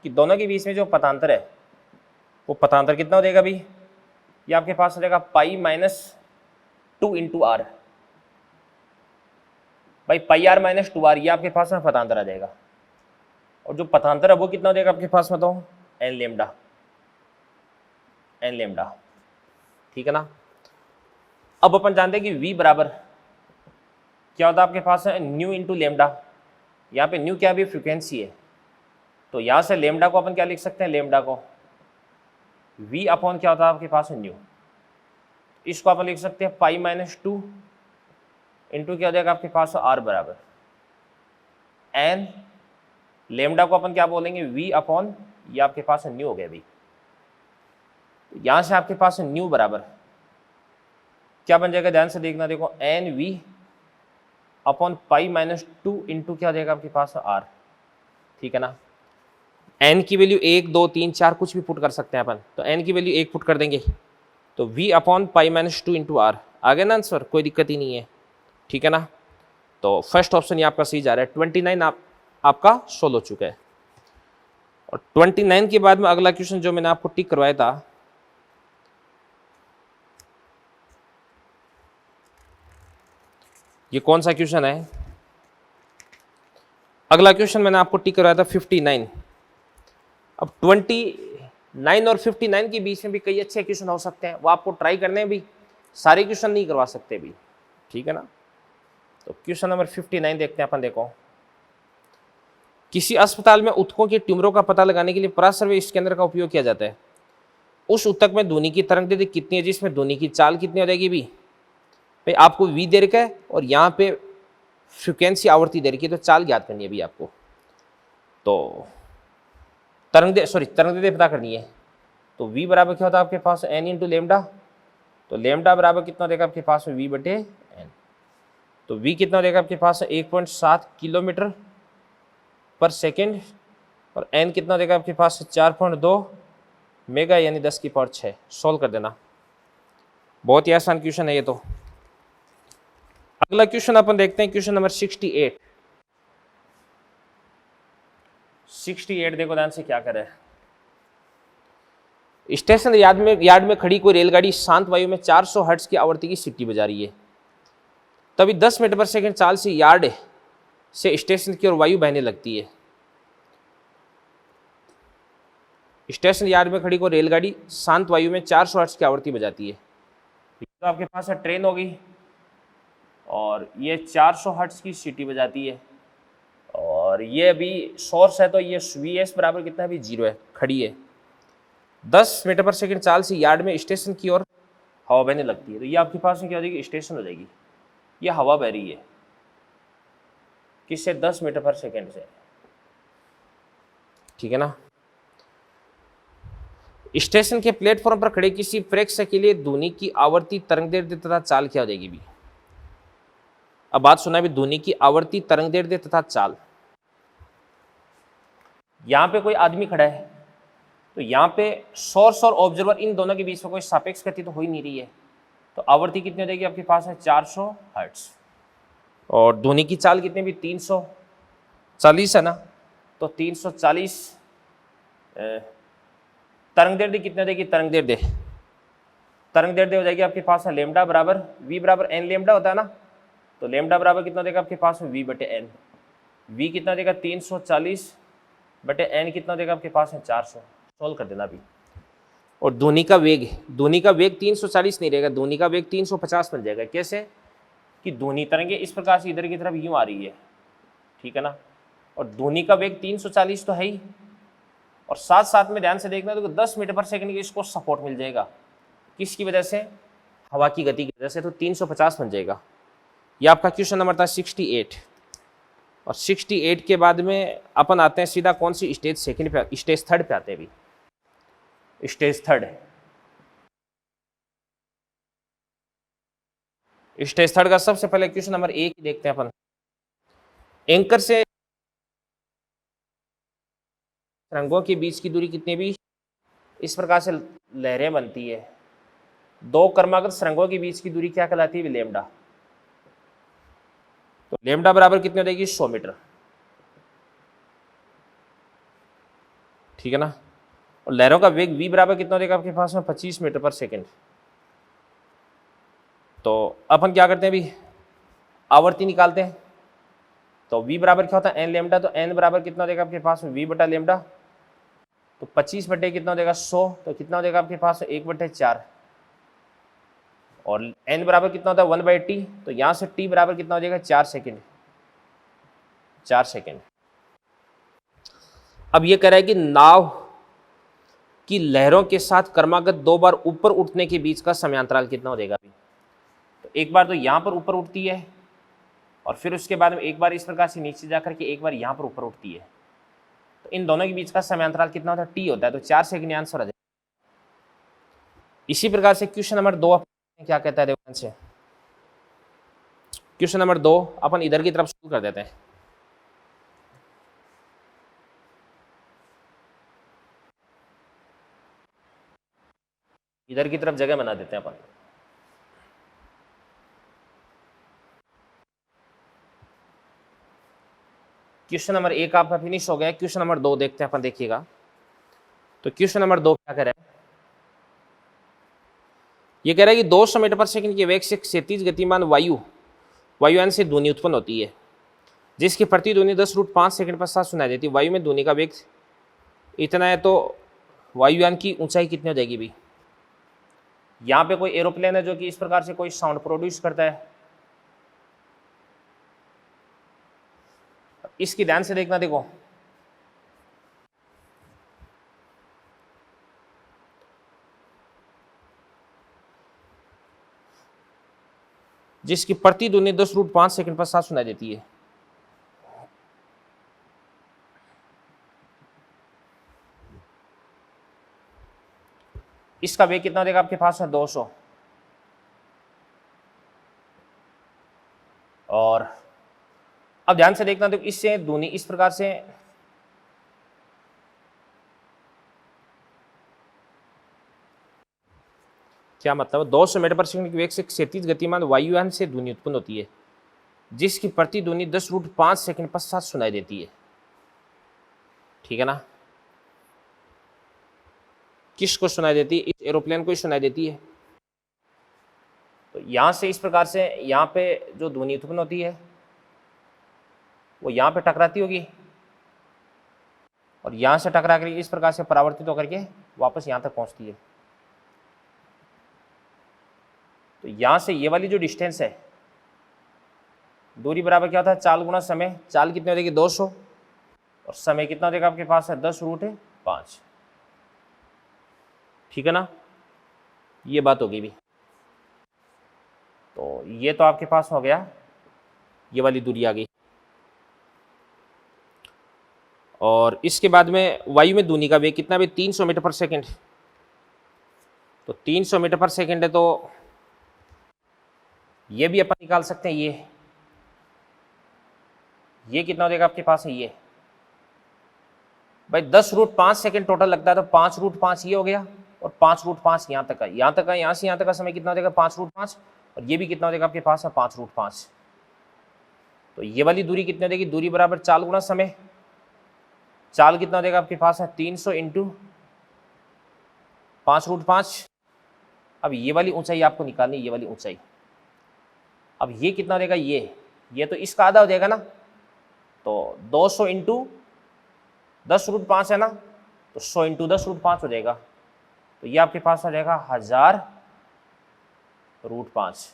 कि दोनों के बीच में जो पथांतर है वो पथांतर कितना हो जाएगा अभी, ये आपके पास हो जाएगा π-2 इंटू आर, भाई πr-2r, ये आपके पास में पथांतर आ जाएगा। और जो पथांतर है वो कितना हो जाएगा आपके पास में, तो n लेमडा, ठीक है ना। अब अपन जानते हैं कि v बराबर क्या होता है आपके पास है, न्यू इंटू लेमडा। यहाँ पे न्यू क्या भी फ्रीक्वेंसी है, तो यहाँ से लेमडा को अपन क्या लिख सकते हैं, लेमडा को v अपॉन क्या होता है आपके पास है, न्यू। इसको अपन लिख सकते हैं π-2 इंटू क्या हो जाएगा आपके पास r बराबर n, लेमडा को अपन क्या बोलेंगे, v अपॉन, ये आपके पास न्यू हो गया अभी। यहाँ से आपके पास न्यू बराबर क्या बन जाएगा, ध्यान से देखना, देखो n-v अपॉन π-2 इंटू क्या हो जाएगा आपके पास r, ठीक है ना। n की वैल्यू 1, 2, 3, 4 कुछ भी पुट कर सकते हैं अपन, तो n की वैल्यू 1 पुट कर देंगे तो v अपॉन π-2 इंटू r आ गया ना आंसर, कोई दिक्कत ही नहीं है, ठीक है ना। तो फर्स्ट ऑप्शन ये आपका सही जा रहा है। 29 आपका सोल्व हो चुका है। और 29 के बाद में अगला क्वेश्चन जो मैंने आपको टिक करवाया था, ये कौन सा क्वेश्चन है, अगला क्वेश्चन मैंने आपको टिक करवाया था 59। अब 29 और 59 के बीच में भी कई अच्छे क्वेश्चन हो सकते हैं, वो आपको ट्राई करने हैं भी, सारे क्वेश्चन नहीं करवा सकते भी, ठीक है ना। तो क्वेश्चन नंबर 59 देखते हैं अपन। देखो, किसी अस्पताल में ऊतकों के ट्यूमरों का पता लगाने के लिए पराश्रव्य स्कैनर का उपयोग किया जाता है। उस ऊतक में ध्वनि की तरंग दैर्ध्य कितनी है, जिसमें ध्वनि की चाल कितनी हो जाएगी भी, भाई आपको v दे रखा है और यहाँ पे फ्रिक्वेंसी आवृत्ति दे रखी है, तो चाल ज्ञात करनी है भी आपको। तो तरंग दैर्ध्य पता करनी है, तो v बराबर क्या होता है आपके पास, n इंटू लेमडा। तो लेमडा बराबर कितना देगा आपके पास में, v बटे n। तो v कितना देगा आपके पास 1.7 किलोमीटर पर सेकेंड, और n कितना देगा आपके पास 4.2 मेगा, यानी 10 की पावर 6। सॉल्व कर देना, बहुत ही आसान क्वेश्चन है ये तो। अगला क्वेश्चन अपन देखते हैं, क्वेश्चन नंबर 68। 68 देखो ध्यान से क्या करे। स्टेशन यार्ड में खड़ी कोई रेलगाड़ी शांत वायु में 400 हर्ट्ज की आवृत्ति की सीटी बजा रही है। तभी 10 मीटर पर सेकंड चाल से यार्ड से स्टेशन की ओर वायु बहने लगती है। स्टेशन यार्ड में खड़ी कोई रेलगाड़ी शांत वायु में 400 हर्ट्ज की आवृत्ति बजाती है। तो आपके पास ट्रेन होगी और ये 400 हर्ट्ज की सीटी बजाती है, और ये अभी सोर्स है, तो ये Vs बराबर कितना है, 0 है, खड़ी है। 10 मीटर पर सेकंड चाल से यार्ड में स्टेशन की ओर हवा बहने लगती है, तो ये आपके पास में क्या हो जाएगी, स्टेशन हो जाएगी। ये हवा बह रही है किससे, 10 मीटर पर सेकंड से, ठीक है ना। स्टेशन के प्लेटफॉर्म पर खड़े किसी प्रेक्षक के लिए ध्वनि की आवृत्ति, तरंग दैर्ध्य तथा चाल क्या हो जाएगी भी। अब बात सुना भी, ध्वनि की आवृत्ति, तरंग दैर्ध्य तथा चाल। यहां पे कोई आदमी खड़ा है, तो यहाँ पे सोर्स और ऑब्जर्वर इन दोनों के बीच में कोई सापेक्ष गति तो हो ही नहीं रही है, तो आवृत्ति कितनी हो जाएगी आपके पास है, 400 हर्ट्ज। और ध्वनि की चाल कितनी भी, 340 है ना, तो 340। तरंग दैर्ध्य कितनी हो जाएगी, तरंग दैर्ध्य हो जाएगी आपके पास है लेमडा बराबर v बराबर n लेमडा होता है ना, तो लेमडा बराबर कितना देगा आपके पास में, v बटे n। v कितना देगा 340 बटे n कितना देगा आपके पास है 400। सोल्व कर देना भी। और ध्वनि का वेग, ध्वनि का वेग 340 नहीं रहेगा, ध्वनि का वेग 350 बन जाएगा। कैसे कि ध्वनि तरंगे इस प्रकार से इधर की तरफ यूं आ रही है, ठीक है ना, और ध्वनि का वेग 340 तो है ही, और साथ साथ में ध्यान से देखना तो 10 मीटर पर सेकंड की इसको सपोर्ट मिल जाएगा। किसकी वजह से? हवा की गति की वजह से, तो 350 बन जाएगा। ये आपका क्वेश्चन नंबर था 68। और 68 के बाद में अपन आते हैं सीधा कौन सी स्टेज सेकंड पे, स्टेज थर्ड पे आते हैं अभी। स्टेज थर्ड, स्टेज थर्ड का सबसे पहले क्वेश्चन नंबर 1 देखते हैं अपन। एंकर से रंगों के बीच की दूरी कितनी? भी इस प्रकार से लहरें बनती है। दो क्रमागत सुरंगों के बीच की दूरी क्या कहलाती है? लेमडा। तो लेमडा बराबर कितनी हो जाएगी? 100 मीटर, ठीक है ना। और लहरों का वेग v बराबर कितना हो जाएगा आपके पास में? 25 मीटर पर सेकंड। तो अपन क्या करते हैं अभी? आवर्ती निकालते हैं। तो v बराबर क्या होता है? n lambda. तो n बराबर कितना हो जाएगा आपके पास में? v बटा लेमडा। तो 25 बटे कितना हो जाएगा? 100। तो कितना हो जाएगा आपके पास? 1/4। और n बराबर कितना होता है? 1/t। तो यहां से t बराबर कितना हो जाएगा? 4 सेकेंड। 4 सेकेंड। अब ये कह रहा है कि नाव की लहरों के साथ क्रमागत 2 बार ऊपर उठने के बीच का समयांतराल कितना हो जाएगा? तो एक बार तो यहां पर ऊपर उठती है, और फिर उसके बाद में एक बार इस प्रकार से नीचे जाकर के एक बार यहां पर ऊपर उठती है। तो इन दोनों के बीच का समयांतराल कितना होता है? t होता है। तो 4 सेकंड आंसर आ जाएगा। इसी प्रकार से क्वेश्चन नंबर 2 क्या कहता है? देखो से क्वेश्चन नंबर 2 अपन इधर की तरफ शुरू कर देते हैं। इधर की तरफ जगह बना देते हैं अपन। क्वेश्चन नंबर 1 आपका फिनिश हो गया। क्वेश्चन नंबर 2 देखते हैं अपन। देखिएगा तो क्वेश्चन नंबर 2 क्या कह रहा है? ये कह रहा है कि 200 मीटर पर सेकंड के वेग से क्षैतिज गतिमान वायुयान से ध्वनि उत्पन्न होती है, जिसकी प्रति ध्वनि 10√5 सेकंड पश्चात सुनाई देती है। वायु में ध्वनि का वेग इतना है, तो वायुयान की ऊंचाई कितनी हो जाएगी? भी यहाँ पे कोई एरोप्लेन है जो कि इस प्रकार से कोई साउंड प्रोड्यूस करता है। इसकी ध्यान से देखना। देखो जिसकी प्रति ध्वनि 10√5 सेकंड पश्चात सुनाई देती है। इसका वेग कितना देगा आपके पास है? 200। और अब ध्यान से देखना, तो इससे ध्वनि इस प्रकार से क्या मतलब है? 200 मीटर पर सेकंड के वेग से क्षैतिज गतिमान वायुयान से ध्वनि उत्पन्न होती है, जिसकी प्रति ध्वनि 10√5 सेकंड पश्चात सुनाई देती है, ठीक है ना। किसको सुनाई देती है? इस एरोप्लेन को ही सुनाई देती है। तो यहां से इस प्रकार से यहाँ पे जो ध्वनि उत्पन्न होती है वो यहाँ पे टकराती होगी, और यहां से टकरा कर इस प्रकार से परावर्तित होकर के वापस यहाँ तक पहुंचती है। तो यहां से ये वाली जो डिस्टेंस है, दूरी बराबर क्या होता है? चाल गुना समय। चाल कितनी हो जाएगी? 200। और समय कितना हो जाएगा आपके पास है? 10√5, ठीक है ना। ये बात होगी भी। तो ये तो आपके पास हो गया, ये वाली दूरी आ गई। और इसके बाद में वायु में ध्वनि का वेग कितना? भी 300 मीटर पर सेकंड। तो 300 मीटर पर सेकंड है, तो ये भी अपन निकाल सकते हैं। ये कितना हो जाएगा आपके पास है? ये भाई 10√5 सेकंड टोटल लगता है, तो 5√5 ये हो गया, और 5√5 यहाँ तक का, यहाँ तक का, यहाँ से यहाँ तक का समय कितना हो जाएगा? 5√5। और ये भी कितना हो जाएगा आपके पास है? 5√5। तो ये वाली दूरी कितनी हो जाएगी? दूरी बराबर चाल गुना समय। चाल कितना हो जाएगा आपके पास है? 300 इंटू 5√5। अब ये वाली ऊंचाई आपको निकालनी, ये वाली ऊंचाई। अब ये कितना हो जाएगा? ये तो इसका आधा हो जाएगा ना। तो 200 इंटू 10√5 है ना, तो 100 इंटू 10√5 हो जाएगा। तो ये आपके पास आ जाएगा 1000√5।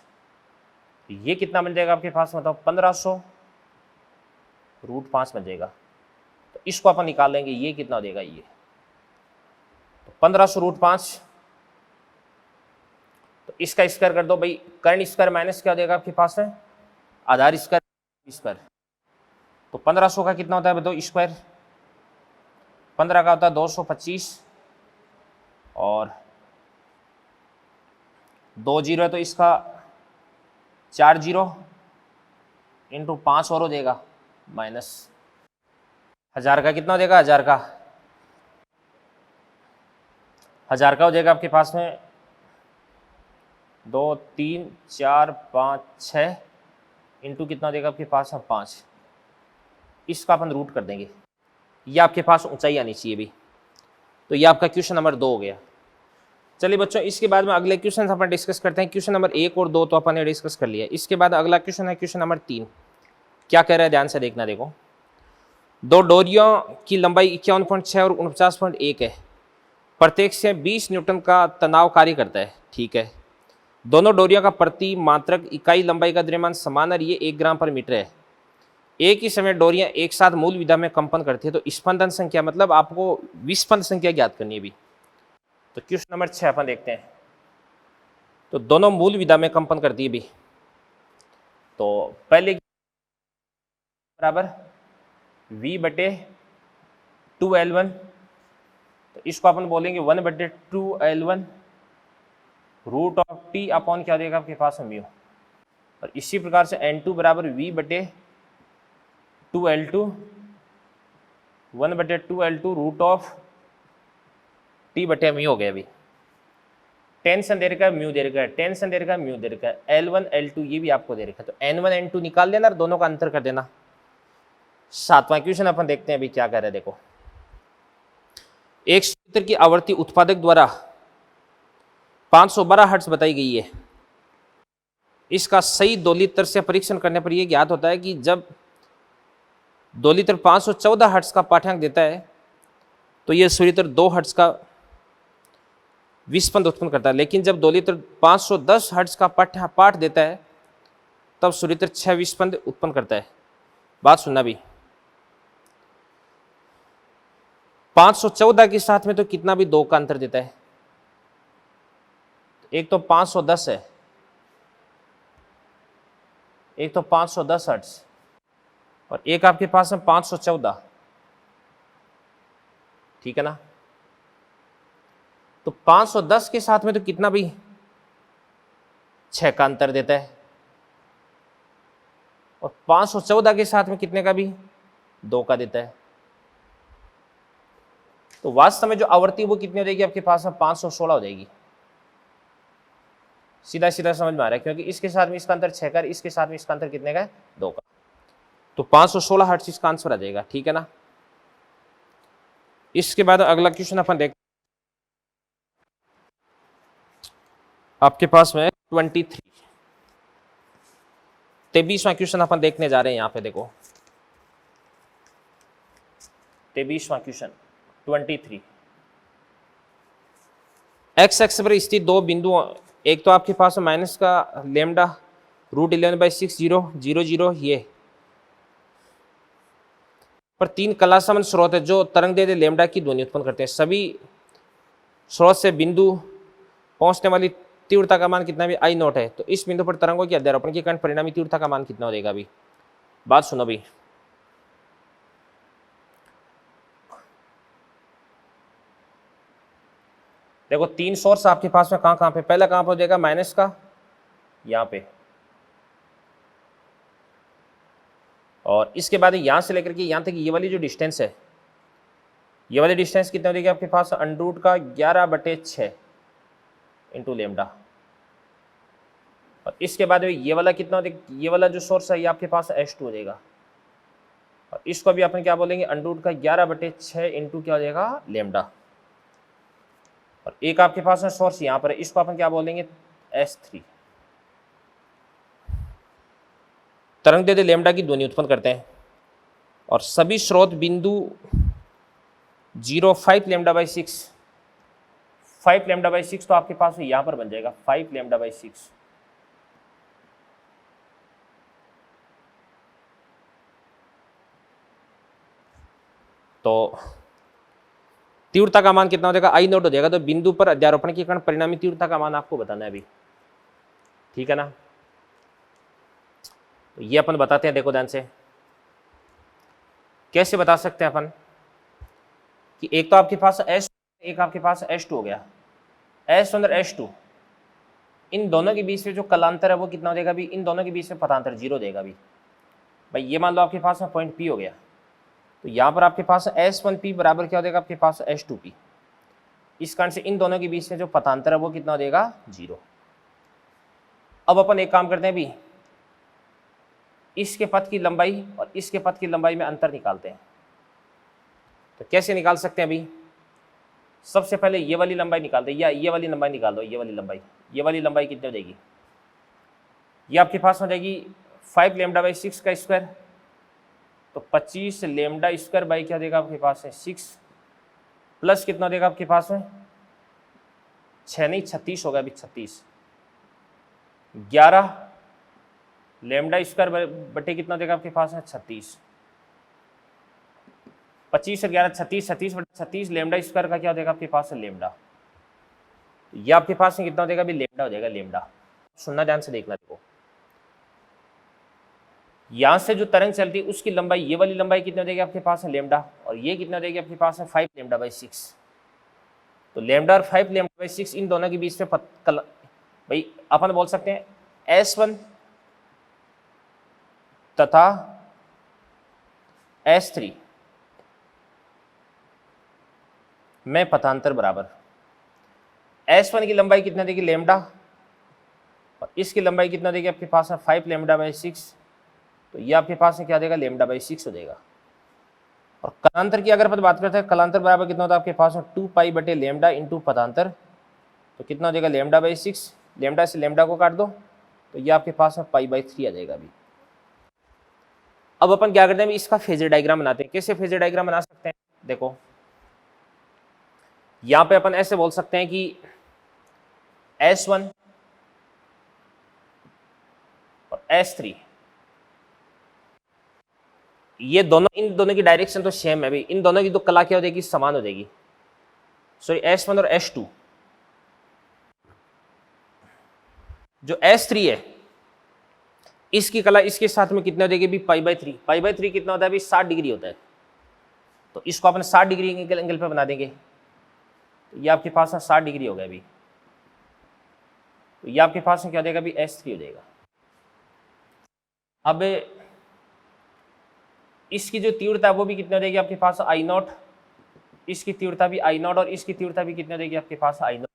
तो ये कितना बन जाएगा आपके पास, मतलब 1500√5 बन जाएगा। तो इसको अपन निकाल लेंगे, ये कितना देगा, ये तो 1500√5। तो इसका स्क्वायर कर दो भाई, कर्ण स्क्वायर माइनस क्या देगा आपके पास में, आधार स्क्वायर। तो 1500 का कितना होता है बताओ स्क्वायर, 15 का होता है 225 और 2 जीरो है तो इसका 4 जीरो इंटू 5 और हो जाएगा माइनस 1000 का कितना हो जाएगा, 1000 का हो जाएगा आपके पास में 2 3 4 5 6 इंटू कितना हो जाएगा आपके पास में 5। इसका अपन रूट कर देंगे, ये आपके पास ऊंचाई आनी चाहिए भी। तो ये आपका क्वेश्चन नंबर 2 हो गया। चलिए बच्चों, इसके बाद में अगले क्वेश्चन अपन डिस्कस करते हैं। क्वेश्चन नंबर 1 और 2 तो अपन ने डिस्कस कर लिया। इसके बाद अगला क्वेश्चन है क्वेश्चन नंबर 3। क्या कह रहा है ध्यान से देखना। देखो, दो डोरियों की लंबाई 51.6 और 49.1 है, प्रत्येक से 20 न्यूटन का तनाव कार्य करता है। ठीक है, दोनों डोरियों का प्रति मात्रक इकाई लंबाई का द्रव्यमान समान और ये 1 ग्राम पर मीटर है। एक ही समय डोरियां एक साथ मूल विधा में कंपन करती है, तो स्पंदन संख्या, मतलब आपको विस्पंद संख्या ज्ञात करनी है भी। तो क्वेश्चन नंबर 6 अपन देखते हैं। तो दोनों मूल विधा में कंपन करती है भी। तो पहले बराबर V/2L1, तो इसको अपन बोलेंगे 1/2L1 root of T upon क्या देगा आपके पास म्यू। और इसी प्रकार से N2 बराबर V/2L2 1/2L2 रूट ऑफ T/म्यू हो गया अभी। टेंशन दे रखा है, म्यू दे रखा है, टेंशन दे रखा है, म्यू दे रखा है, L1 L2 ये भी आपको दे रखा है। तो N1 N2 निकाल देना और दोनों का अंतर कर देना। 7वां क्वेश्चन अपन देखते हैं अभी क्या कह रहा है। देखो, एक सूत्र की आवर्ती उत्पादक द्वारा 512 हर्ट्ज बताई गई है। इसका सही दोलित्र से परीक्षण करने पर यह ज्ञात होता है कि जब दोलित्र 514 हर्ट्ज का पाठ्यांक देता है तो यह सूत्र 2 हर्ट्ज का विस्पंद उत्पन्न करता है, लेकिन जब दोलित्र 510 हर्ट्ज का पाठ देता है तब सूत्र 6 विस्पंद उत्पन्न करता है। बात सुनना भी, 514 के साथ में तो कितना भी 2 का अंतर देता है। एक तो 510 है, एक तो 510 हर्ट्ज और एक आपके पास में 514। ठीक है ना। तो 510 के साथ में तो कितना भी 6 का अंतर देता है और 514 के साथ में कितने का भी 2 का देता है। तो वास्तव में जो आवृत्ति वो कितनी हो जाएगी आपके पास में 516 हो जाएगी। सीधा सीधा समझ में आ रहा है, क्योंकि इसके साथ में इसका अंतर 6 का, इसके साथ में इसका अंतर कितने का है 2 का। तो 516 हर्ट्ज इसका आंसर आ जाएगा। ठीक है ना। इसके बाद अगला क्वेश्चन अपन देख, आपके पास में 23वां क्वेश्चन अपन देखने जा रहे हैं। यहां पे देखो 23वां क्वेश्चन 23। एक्स एक्स पर स्थित 2 बिंदु, एक तो आपके पास माइनस का लेमडा √11/6 0 0 0 ये पर 3 कलासमन स्रोत है जो तरंग दे लेमडा की ध्वनि उत्पन्न करते हैं। सभी स्रोत से बिंदु पहुंचने वाली तीव्रता का मान कितना भी I0 है। तो इस बिंदु पर तरंगों की अध्यारोपण के कारण परिणामी तीव्रता का मान कितना हो जाएगा। अभी बात सुनो भी, देखो 3 सोर्स आपके पास में कहां पे, पहला कहां पे हो जाएगा माइनस का यहां पे, और इसके बाद यहां से लेकर के यहां तक ये वाली जो डिस्टेंस है, ये वाली डिस्टेंस कितना हो जाएगी आपके पास √ का 11/6 इंटू लेमडा। और इसके बाद ये वाला कितना हो जाएगा, ये वाला जो सोर्स है ये आपके पास S2 हो जाएगा। और इसको भी अपन क्या बोलेंगे √ का 11/6 इंटू क्या हो जाएगा लेमडा। और एक आपके पास में सोर्स यहां पर है, इसको अपन क्या बोलेंगे S3। तरंग दे लेमडा की ध्वनि उत्पन्न करते हैं और सभी स्रोत बिंदु 0.5 λ/6 5 लैम्डा बाई 6 तो आपके पास यहां पर बन जाएगा 5 लैम्डा बाई 6। तो तीव्रता का मान कितना हो जाएगा, आई नोट हो जाएगा। तो बिंदु पर अध्यारोपण के कारण परिणामी तीव्रता का मान आपको बताना है अभी, ठीक है ना। तो ये अपन बताते हैं, देखो ध्यान से कैसे बता सकते हैं अपन कि एक तो आपके पास एस, एक आपके पास H2 हो गया, S1 और H2, इन दोनों के बीच में जो कलांतर है वो कितना हो जाएगा अभी, इन दोनों के बीच में पथांतर 0 देगा अभी भाई। ये मान लो आपके पास में पॉइंट P हो गया, तो यहाँ पर आपके पास S1P बराबर क्या हो जाएगा आपके पास H2P। इस कारण से इन दोनों के बीच में जो पथांतर है वो कितना हो जाएगा 0। अब अपन एक काम करते हैं अभी, इसके पथ की लंबाई और इसके पथ की लंबाई में अंतर निकालते हैं। तो कैसे निकाल सकते हैं अभी, सबसे पहले ये वाली लंबाई निकालते हैं, या ये वाली लंबाई निकाल दो, ये वाली लंबाई कितनी हो जाएगी, ये आपके पास हो जाएगी 5 लैम्डा बाई 6 का स्क्वायर, तो 25 लैम्डा स्क्वायर बाई क्या देगा आपके पास है 6, प्लस कितना देगा आपके पास में 6 नहीं 36 होगा अभी, 36 11 लैम्डा स्क्वायर बटे कितना देगा आपके पास है 36, 25 और 11 36, 36 बटे 36 लैम्डा स्क्वायर का क्या हो जाएगा आपके पास है लैम्डा। ये आपके पास में कितना हो जाएगा अभी, लैम्डा हो जाएगा लैम्डा। सुनना ध्यान से देखना, देखो यहां से जो तरंग चलती है उसकी लंबाई, ये वाली लंबाई कितनी हो जाएगी आपके पास है लैम्डा, और ये कितना हो जाएगी आपके पास है 5 लैम्डा बाई 6। तो लैम्डा और 5 लैम्डा बाई 6 इन दोनों के बीच में भाई अपन बोल सकते हैं S1 तथा S3 में पथांतर बराबर, S1 की लंबाई कितना देगी लैम्डा, और इसकी लंबाई कितना देगी आपके पास है 5 लैम्डा बाई 6, तो ये आपके पास में क्या देगा लैम्डा बाई 6 हो जाएगा। और कलांतर की अगर अपन बात करते हैं, कलांतर बराबर कितना होता है आपके पास में 2 पाई बटे लैम्डा इंटू पथांतर, तो कितना हो जाएगा लैम्डा बाई 6, लैम्डा से लैम्डा को काट दो तो ये आपके पास में पाई बाई 3 आ जाएगा अभी। अब अपन क्या करते हैं, इसका फेजर डायग्राम बनाते हैं। कैसे फेजर डायग्राम बना सकते हैं, देखो यहां पे अपन ऐसे बोल सकते हैं कि S1 और S3 ये दोनों, इन दोनों की डायरेक्शन तो सेम है भाई, इन दोनों की तो कला क्या हो जाएगी, समान हो जाएगी। सॉरी S1 और S2, जो S3 है इसकी कला इसके साथ में कितने हो जाएगी भी पाई बाई 3। पाई बाई 3 कितना होता है अभी 60 डिग्री होता है, तो इसको अपन 60 डिग्री एंगल पे बना देंगे, तो ये आपके पास 60 डिग्री हो गया अभी। तो ये आपके पास में क्या हो जाएगा अभी S3 हो जाएगा। अब इसकी जो तीव्रता है वो भी कितनी हो जाएगी आपके पास आई नॉट, इसकी तीव्रता भी आई नॉट, और इसकी तीव्रता भी कितनी हो जाएगी आपके पास आई नॉट।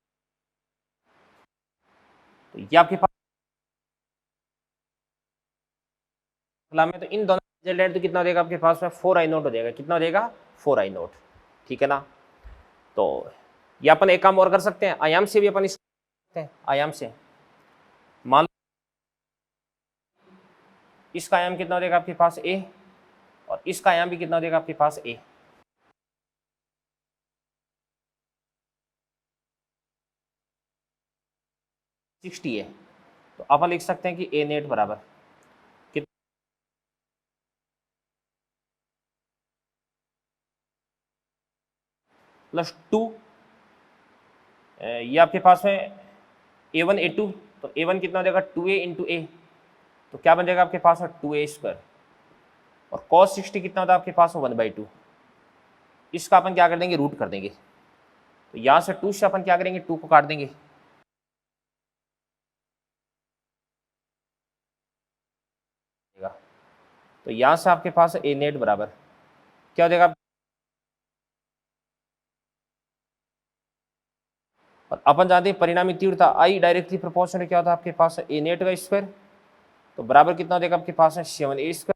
तो ये आपके पास में, तो इन दोनों रिजल्टेंट तो कितना हो जाएगा आपके पास में 4 आई नॉट हो जाएगा। कितना हो जाएगा 4 आई नॉट, ठीक है ना। तो ये अपन एक काम और कर सकते हैं, आयाम से भी अपन इस आयाम से मान लो इसका आयाम कितना हो जाएगा आपके पास A, और इसका आयाम भी कितना हो जाएगा आपके पास A। है, तो अपन लिख सकते हैं कि A नेट बराबर +2, ये आपके पास में A1 A2, तो A1 कितना हो जाएगा 2A इंटू A, तो क्या बन जाएगा आपके पास 2A स्क्वायर, और cos 60 कितना होता है आपके पास 1/2। इसका अपन क्या कर देंगे रूट कर देंगे, तो यहाँ से 2 से अपन क्या करेंगे 2 को काट देंगे, तो यहाँ से आपके पास A नेट बराबर क्या हो जाएगा, और अपन जानते हैं परिणामी तीव्रता I डायरेक्टली प्रोपोर्शनल क्या होता है आपके पास A नेट का स्क्वायर, तो बराबर कितना हो जाएगा आपके पास 7A स्क्वायर,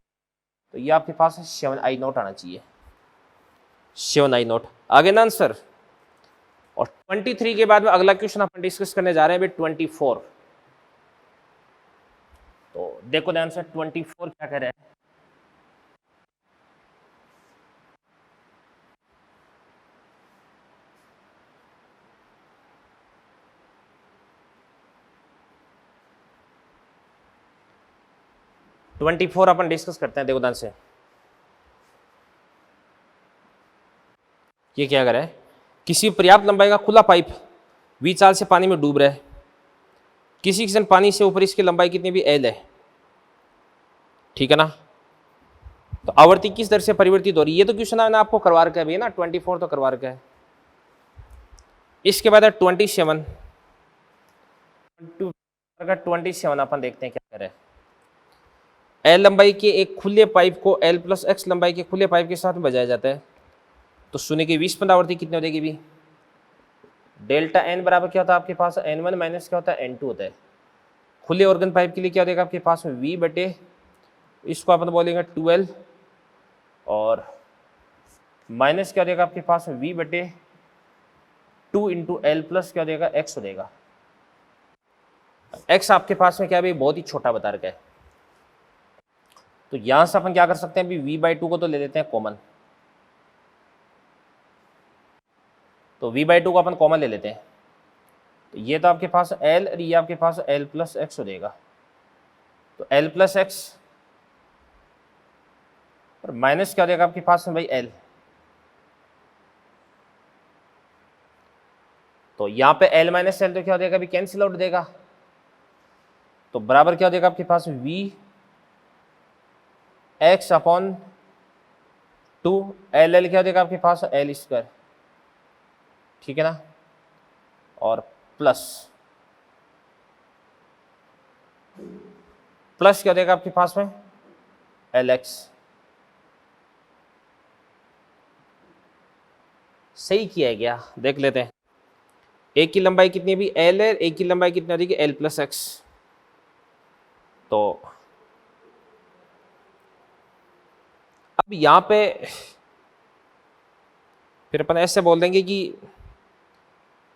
तो ये आपके पास 7I नॉट आना चाहिए, 7I नॉट आगे ना आंसर। और 23 के बाद में अगला क्वेश्चन अपन डिस्कस करने जा रहे हैं 24। तो देखो ध्यान से 24 क्या कह रहे हैं, 24 अपन डिस्कस करते हैं, देखो ध्यान से। ये क्या कर रहा है, किसी पर्याप्त लंबाई का खुला पाइप 20 साल से पानी में डूब रहा है, किसी क्षण पानी से ऊपर इसकी लंबाई कितनी भी एल है, ठीक है ना। तो आवृत्ति किस दर से परिवर्तित हो रही है, ये तो क्वेश्चन मैंने आपको करवा रखा है भैया ना, 24 तो करवा रखा है। इसके बाद है 27 अपन देखते हैं क्या करे। एल लंबाई के एक खुले पाइप को एल प्लस एक्स लंबाई के खुले पाइप के साथ में बजाया जाता है, तो शून्य की 20 आवृत्ति कितनी हो जाएगी भी, डेल्टा एन बराबर क्या होता है आपके पास, N1 माइनस क्या होता है, N2 होता है। खुले ऑर्गन पाइप के लिए क्या हो जाएगा आपके पास में V बटे, इसको अपन बोलेंगे 12, और माइनस क्या हो जाएगा आपके पास में V बटे 2 इंटू एल प्लस क्या हो जाएगा x हो जाएगा। x आपके पास में क्या है, बहुत ही छोटा बता रखा है, तो यहां से अपन क्या कर सकते हैं, अभी v/2 को तो ले लेते हैं कॉमन, तो v/2 को अपन कॉमन ले लेते हैं, तो ये तो आपके पास l और ये आपके पास l प्लस एक्स हो जाएगा, तो l प्लस एक्स और माइनस क्या हो जाएगा आपके पास में भाई l, तो यहाँ पे l माइनस एल तो क्या हो जाएगा, अभी कैंसिल आउट देगा, तो बराबर क्या हो जाएगा आपके पास v x अपॉन 2 एल क्या हो जाएगा आपके पास एल स्क्वायर, ठीक है ना, और प्लस क्या हो जाएगा आपके पास में एल एक्स। सही किया है क्या, देख लेते हैं। एक की लंबाई कितनी भी एल है, एक की लंबाई कितनी हो जाएगी एल प्लस एक्स, तो अब यहां पे फिर अपन ऐसे बोल देंगे कि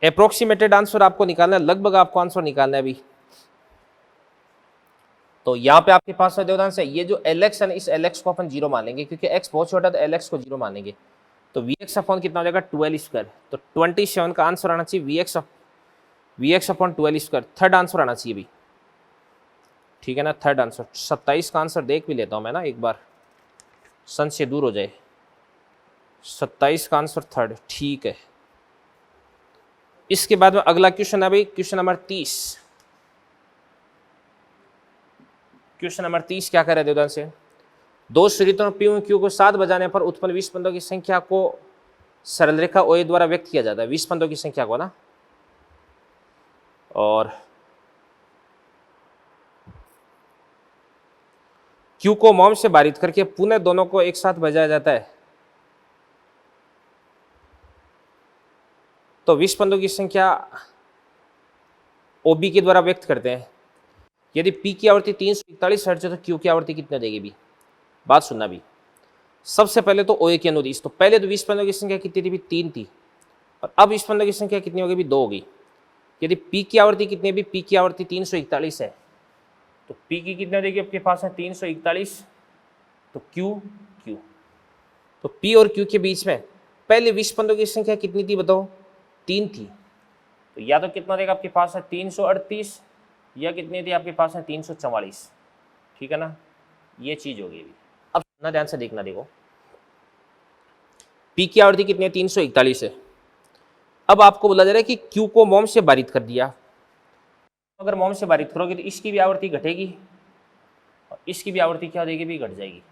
अप्रोक्सीमेटेड आंसर आपको निकालना है, लगभग आपको आंसर निकालना है अभी। तो यहाँ पे आपके पास देवदान से ये जो Lx है ना, इस Lx को अपन 0 मान लेंगे, क्योंकि x बहुत छोटा, तो Lx को 0 मानेंगे, तो Vx अपॉन कितना हो जाएगा 12 स्क्वायर, तो 27 का आंसर आना चाहिए Vx upon 12 square, third answer आना चाहिए भी, ठीक है ना, थर्ड आंसर। 27 का आंसर देख भी लेता हूँ मैं ना एक बार, संशय दूर हो जाए। 27 का आंसर थर्ड, ठीक है। इसके बाद में अगला क्वेश्चन है भाई, क्वेश्चन नंबर 30। क्वेश्चन नंबर 30 क्या कर रहे देवदान से, दो श्रुतियों P और Q को 7 बजाने पर उत्पन्न 20 स्पंदों की संख्या को सरल रेखा OA द्वारा व्यक्त किया जाता है, 20 स्पंदों की संख्या को ना, और Q को मोम से बारित करके पुनः दोनों को एक साथ बजाया जाता है, तो 20 स्पंदों की संख्या OB के द्वारा व्यक्त करते हैं। यदि P की आवृत्ति 341 हर्ट्ज है तो Q की आवृत्ति कितनी देगी भी, बात सुनना भी। सबसे पहले तो OA की अनुदिश, तो पहले तो 20 स्पंदों की संख्या कितनी थी भी, 3 थी, और अब 20 स्पंदों की संख्या कितनी होगी भी, 2 होगी। यदि P की आवृत्ति कितनी है भी, P की आवृत्ति 341 है, तो P की कितनी देगी आपके पास है 341, तो Q, तो P और Q के बीच में पहले 20 स्पंदों की संख्या कितनी थी बताओ, 3 थी, तो या तो कितना देगा आपके पास है 338, या कितनी थी आपके पास है 344, ठीक है ना, ये चीज होगी भी। अब ना ध्यान से देखना, देखो P की आवृत्ति कितनी है 341 है, अब आपको बोला जा रहा है कि Q को मोम से बारित कर दिया, अगर मोम से बारित करोगे तो इसकी भी आवृत्ति घटेगी और इसकी भी आवृत्ति क्या हो जाएगी भी, घट जाएगी,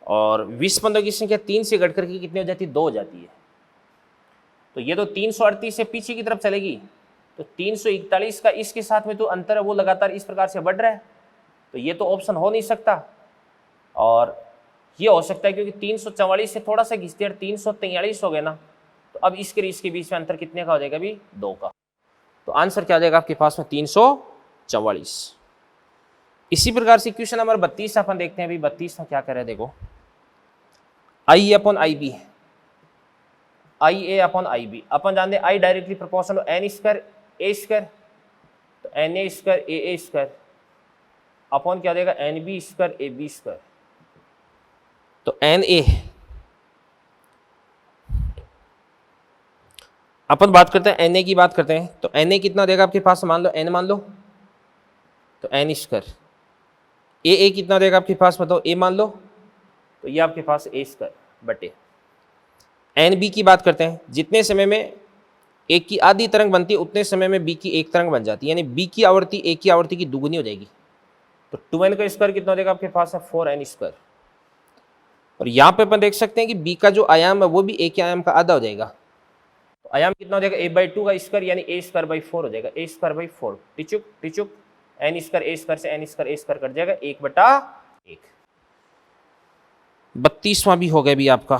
और 20 स्पंदों की संख्या 3 से घट करके कितनी हो जाती है, 2 हो जाती है, तो ये तो 338 से पीछे की तरफ चलेगी, तो 341 का इसके साथ में तो अंतर है वो लगातार इस प्रकार से बढ़ रहा है, तो ये तो ऑप्शन हो नहीं सकता, और ये हो सकता है क्योंकि 344 से थोड़ा सा घिसते 343 हो गए ना, तो अब इसके बीच में अंतर कितने का हो जाएगा भी, 2 का, तो आंसर क्या हो जाएगा आपके पास में 344। इसी प्रकार से क्वेश्चन नंबर 32 अपन देखते हैं, अभी 32 में क्या कर रहे हैं, देखो I upon I B, I A upon I B, अपन जानते हैं I directly proportional N square A square, तो N A square A square upon क्या देगा N B square A B square, तो एन ए अपन बात करते हैं एन ए की बात करते हैं, तो एन ए कितना देगा आपके पास, मान लो एन मान लो, तो एन स्क्वायर ए कितना देगा आपके पास, बताओ ए मान लो, तो ये आपके पास ए स्क्वायर बटे एन बी की बात करते हैं। जितने समय में ए की आधी तरंग बनती है उतने समय में बी की एक तरंग बन जाती है, यानी बी की आवृत्ति ए की आवृत्ति की दुगुनी हो जाएगी। तो 2n का स्क्वायर कितना देगा आपके पास है 4n स्क्वायर। और यहाँ पे अपन देख सकते हैं कि बी का जो आयाम है वो भी ए के आयाम का आधा हो जाएगा। तो आयाम कितना हो जाएगा a/2 का स्क्वायर, यानी a स्क्वायर बाई 4 हो जाएगा, a square by 4 टिचुक टिचुक n square a square से n square a square cut जाएगा 1/1। 32वां भी हो गया भी आपका।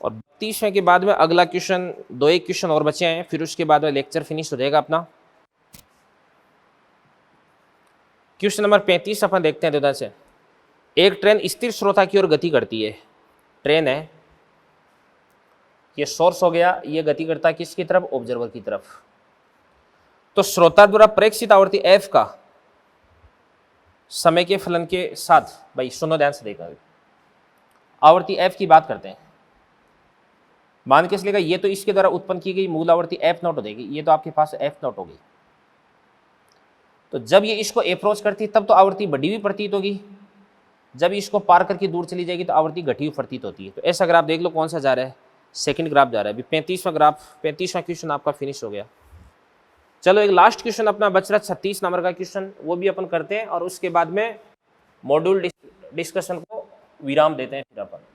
और 32वें के बाद में अगला क्वेश्चन, 2-1 क्वेश्चन और बचे हैं, फिर उसके बाद में लेक्चर फिनिश हो जाएगा अपना। क्वेश्चन नंबर 35 अपन देखते हैं दादा से। एक ट्रेन स्थिर श्रोता की ओर गति करती है, ट्रेन है, ये सोर्स हो गया, ये गति करता है किसकी तरफ, ऑब्जर्वर की तरफ। तो श्रोता द्वारा प्रेक्षित आवृत्ति f का समय के फलन के साथ, भाई सुनो ध्यान से देखना, आवृत्ति f की बात करते हैं। मान के चलेगा ये तो इसके द्वारा उत्पन्न की गई मूल आवृत्ति f नॉट हो जाएगी, ये तो आपके पास f नॉट हो गई। तो जब ये इसको अप्रोच करती तब तो आवृत्ति बढ़ी हुई प्रतीत होगी, जब इसको पार करके दूर चली जाएगी तो आवृत्ति घटी हुई प्रतीत होती है। तो ऐसा ग्राफ देख लो कौन सा जा रहा है, सेकंड ग्राफ जा रहा है। अभी 35वां ग्राफ, 35वां क्वेश्चन आपका फिनिश हो गया। चलो एक लास्ट क्वेश्चन अपना बच रहा 36 नंबर का क्वेश्चन, वो भी अपन करते हैं और उसके बाद में मॉड्यूल डिस्कशन को विराम देते हैं फिर अपन।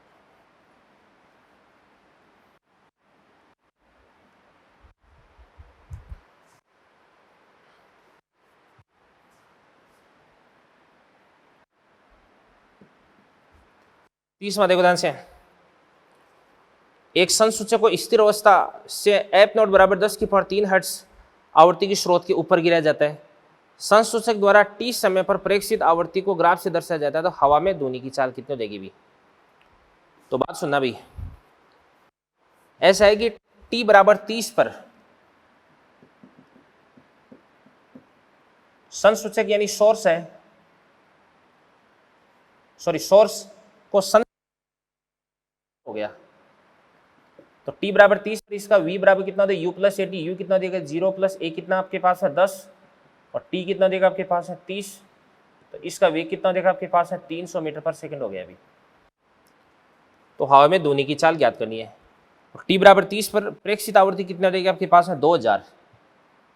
तीसवां देखो ध्यान से, एक संसूचक को स्थिर अवस्था से एफ नॉट बराबर 10⁻³ हर्ट्ज आवृत्ति की स्रोत के ऊपर गिराया जाता है। संसूचक द्वारा टी समय पर प्रेक्षित आवृत्ति को ग्राफ से दर्शाया जाता है, तो हवा में ध्वनि की चाल कितनी देगी भी। तो बात सुनना भाई, ऐसा है कि टी बराबर 30 पर संसूचक यानी सोर्स है, सोर्स को हो गया, तो t बराबर 30 पर इसका v बराबर कितना दे u plus A T, you कितना देगा 0 प्लस a कितना आपके पास है 10 और t कितना देगा आपके पास है 30, तो इसका वेग कितना देगा आपके पास है 300 मीटर पर सेकंड हो गया अभी। तो हवा में ध्वनि की चाल ज्ञात करनी है। और t बराबर 30 पर प्रेक्षित आवृत्ति कितना देगा आपके पास है 2000,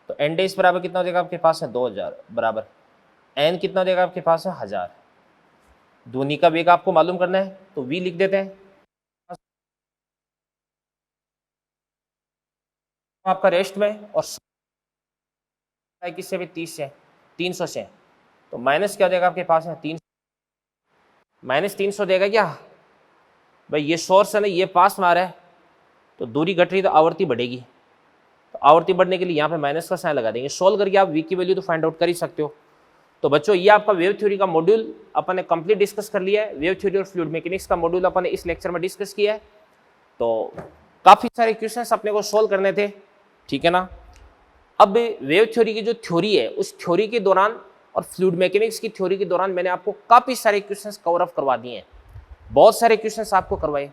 तो n डेज बराबर कितना देगा आपके पास है 2000 बराबर n कितना देगा आपके पास है 1000। ध्वनि का वेग आपको मालूम करना है तो v लिख देते हैं, आपका रेस्ट में, और किससे भी 30 से 300 से, तो माइनस क्या देगा आपके पास है 300, माइनस 300 देगा क्या भाई। ये सोर्स है ना, ये पास में आ रहा है तो दूरी घट रही तो आवृत्ति बढ़ेगी, तो आवृत्ति बढ़ने के लिए यहाँ पे माइनस का साइन लगा देंगे। सोल्व करके आप v की वैल्यू तो फाइंड आउट कर ही सकते हो। तो बच्चों ये आपका वेव थ्योरी का मॉड्यूल अपन ने कंप्लीट डिस्कस कर लिया है। वेव थ्योरी और फ्लूइड मैकेनिक्स का मॉड्यूल अपन ने इस लेक्चर में डिस्कस किया है। तो काफ़ी सारे क्वेश्चंस अपने को सोल्व करने थे, ठीक है ना। अब वेव थ्योरी की जो थ्योरी है उस थ्योरी के दौरान और फ्लूइड मैकेनिक्स की थ्योरी के दौरान मैंने आपको काफ़ी सारे क्वेश्चंस कवर अप करवा दिए हैं, बहुत सारे क्वेश्चंस आपको करवाए।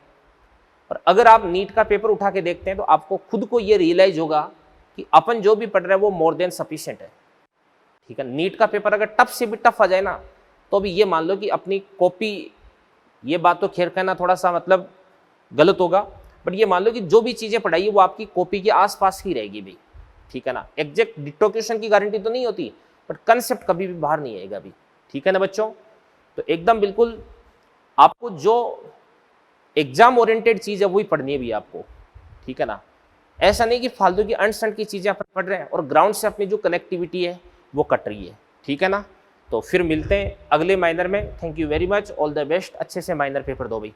और अगर आप नीट का पेपर उठा के देखते हैं तो आपको खुद को ये रियलाइज होगा कि अपन जो भी पढ़ रहे हैं वो मोर देन सफिशिएंट है, ठीक है। नीट का पेपर अगर टफ से भी टफ आ जाए ना तो भी ये मान लो कि अपनी कॉपी, ये बात तो खैर कहना थोड़ा सा मतलब गलत होगा, बट ये मान लो कि जो भी चीज़ें पढ़ाई है वो आपकी कॉपी के आसपास ही रहेगी भी, ठीक है ना। एग्जैक्ट डिट्टो क्वेश्चन की गारंटी तो नहीं होती, बट कंसेप्ट कभी भी बाहर नहीं आएगा भी, ठीक है ना बच्चों। तो एकदम बिल्कुल आपको जो एग्जाम ओरिएंटेड चीज़ है वही पढ़नी है भी आपको, ठीक है ना। ऐसा नहीं कि फालतू की अनस्टैंड की चीज़ें अपन पढ़ रहे हैं और ग्राउंड से अपनी जो कनेक्टिविटी है वो कट रही है, ठीक है ना। तो फिर मिलते हैं अगले माइनर में। Thank you very much, all the best, अच्छे से माइनर पेपर दो भाई।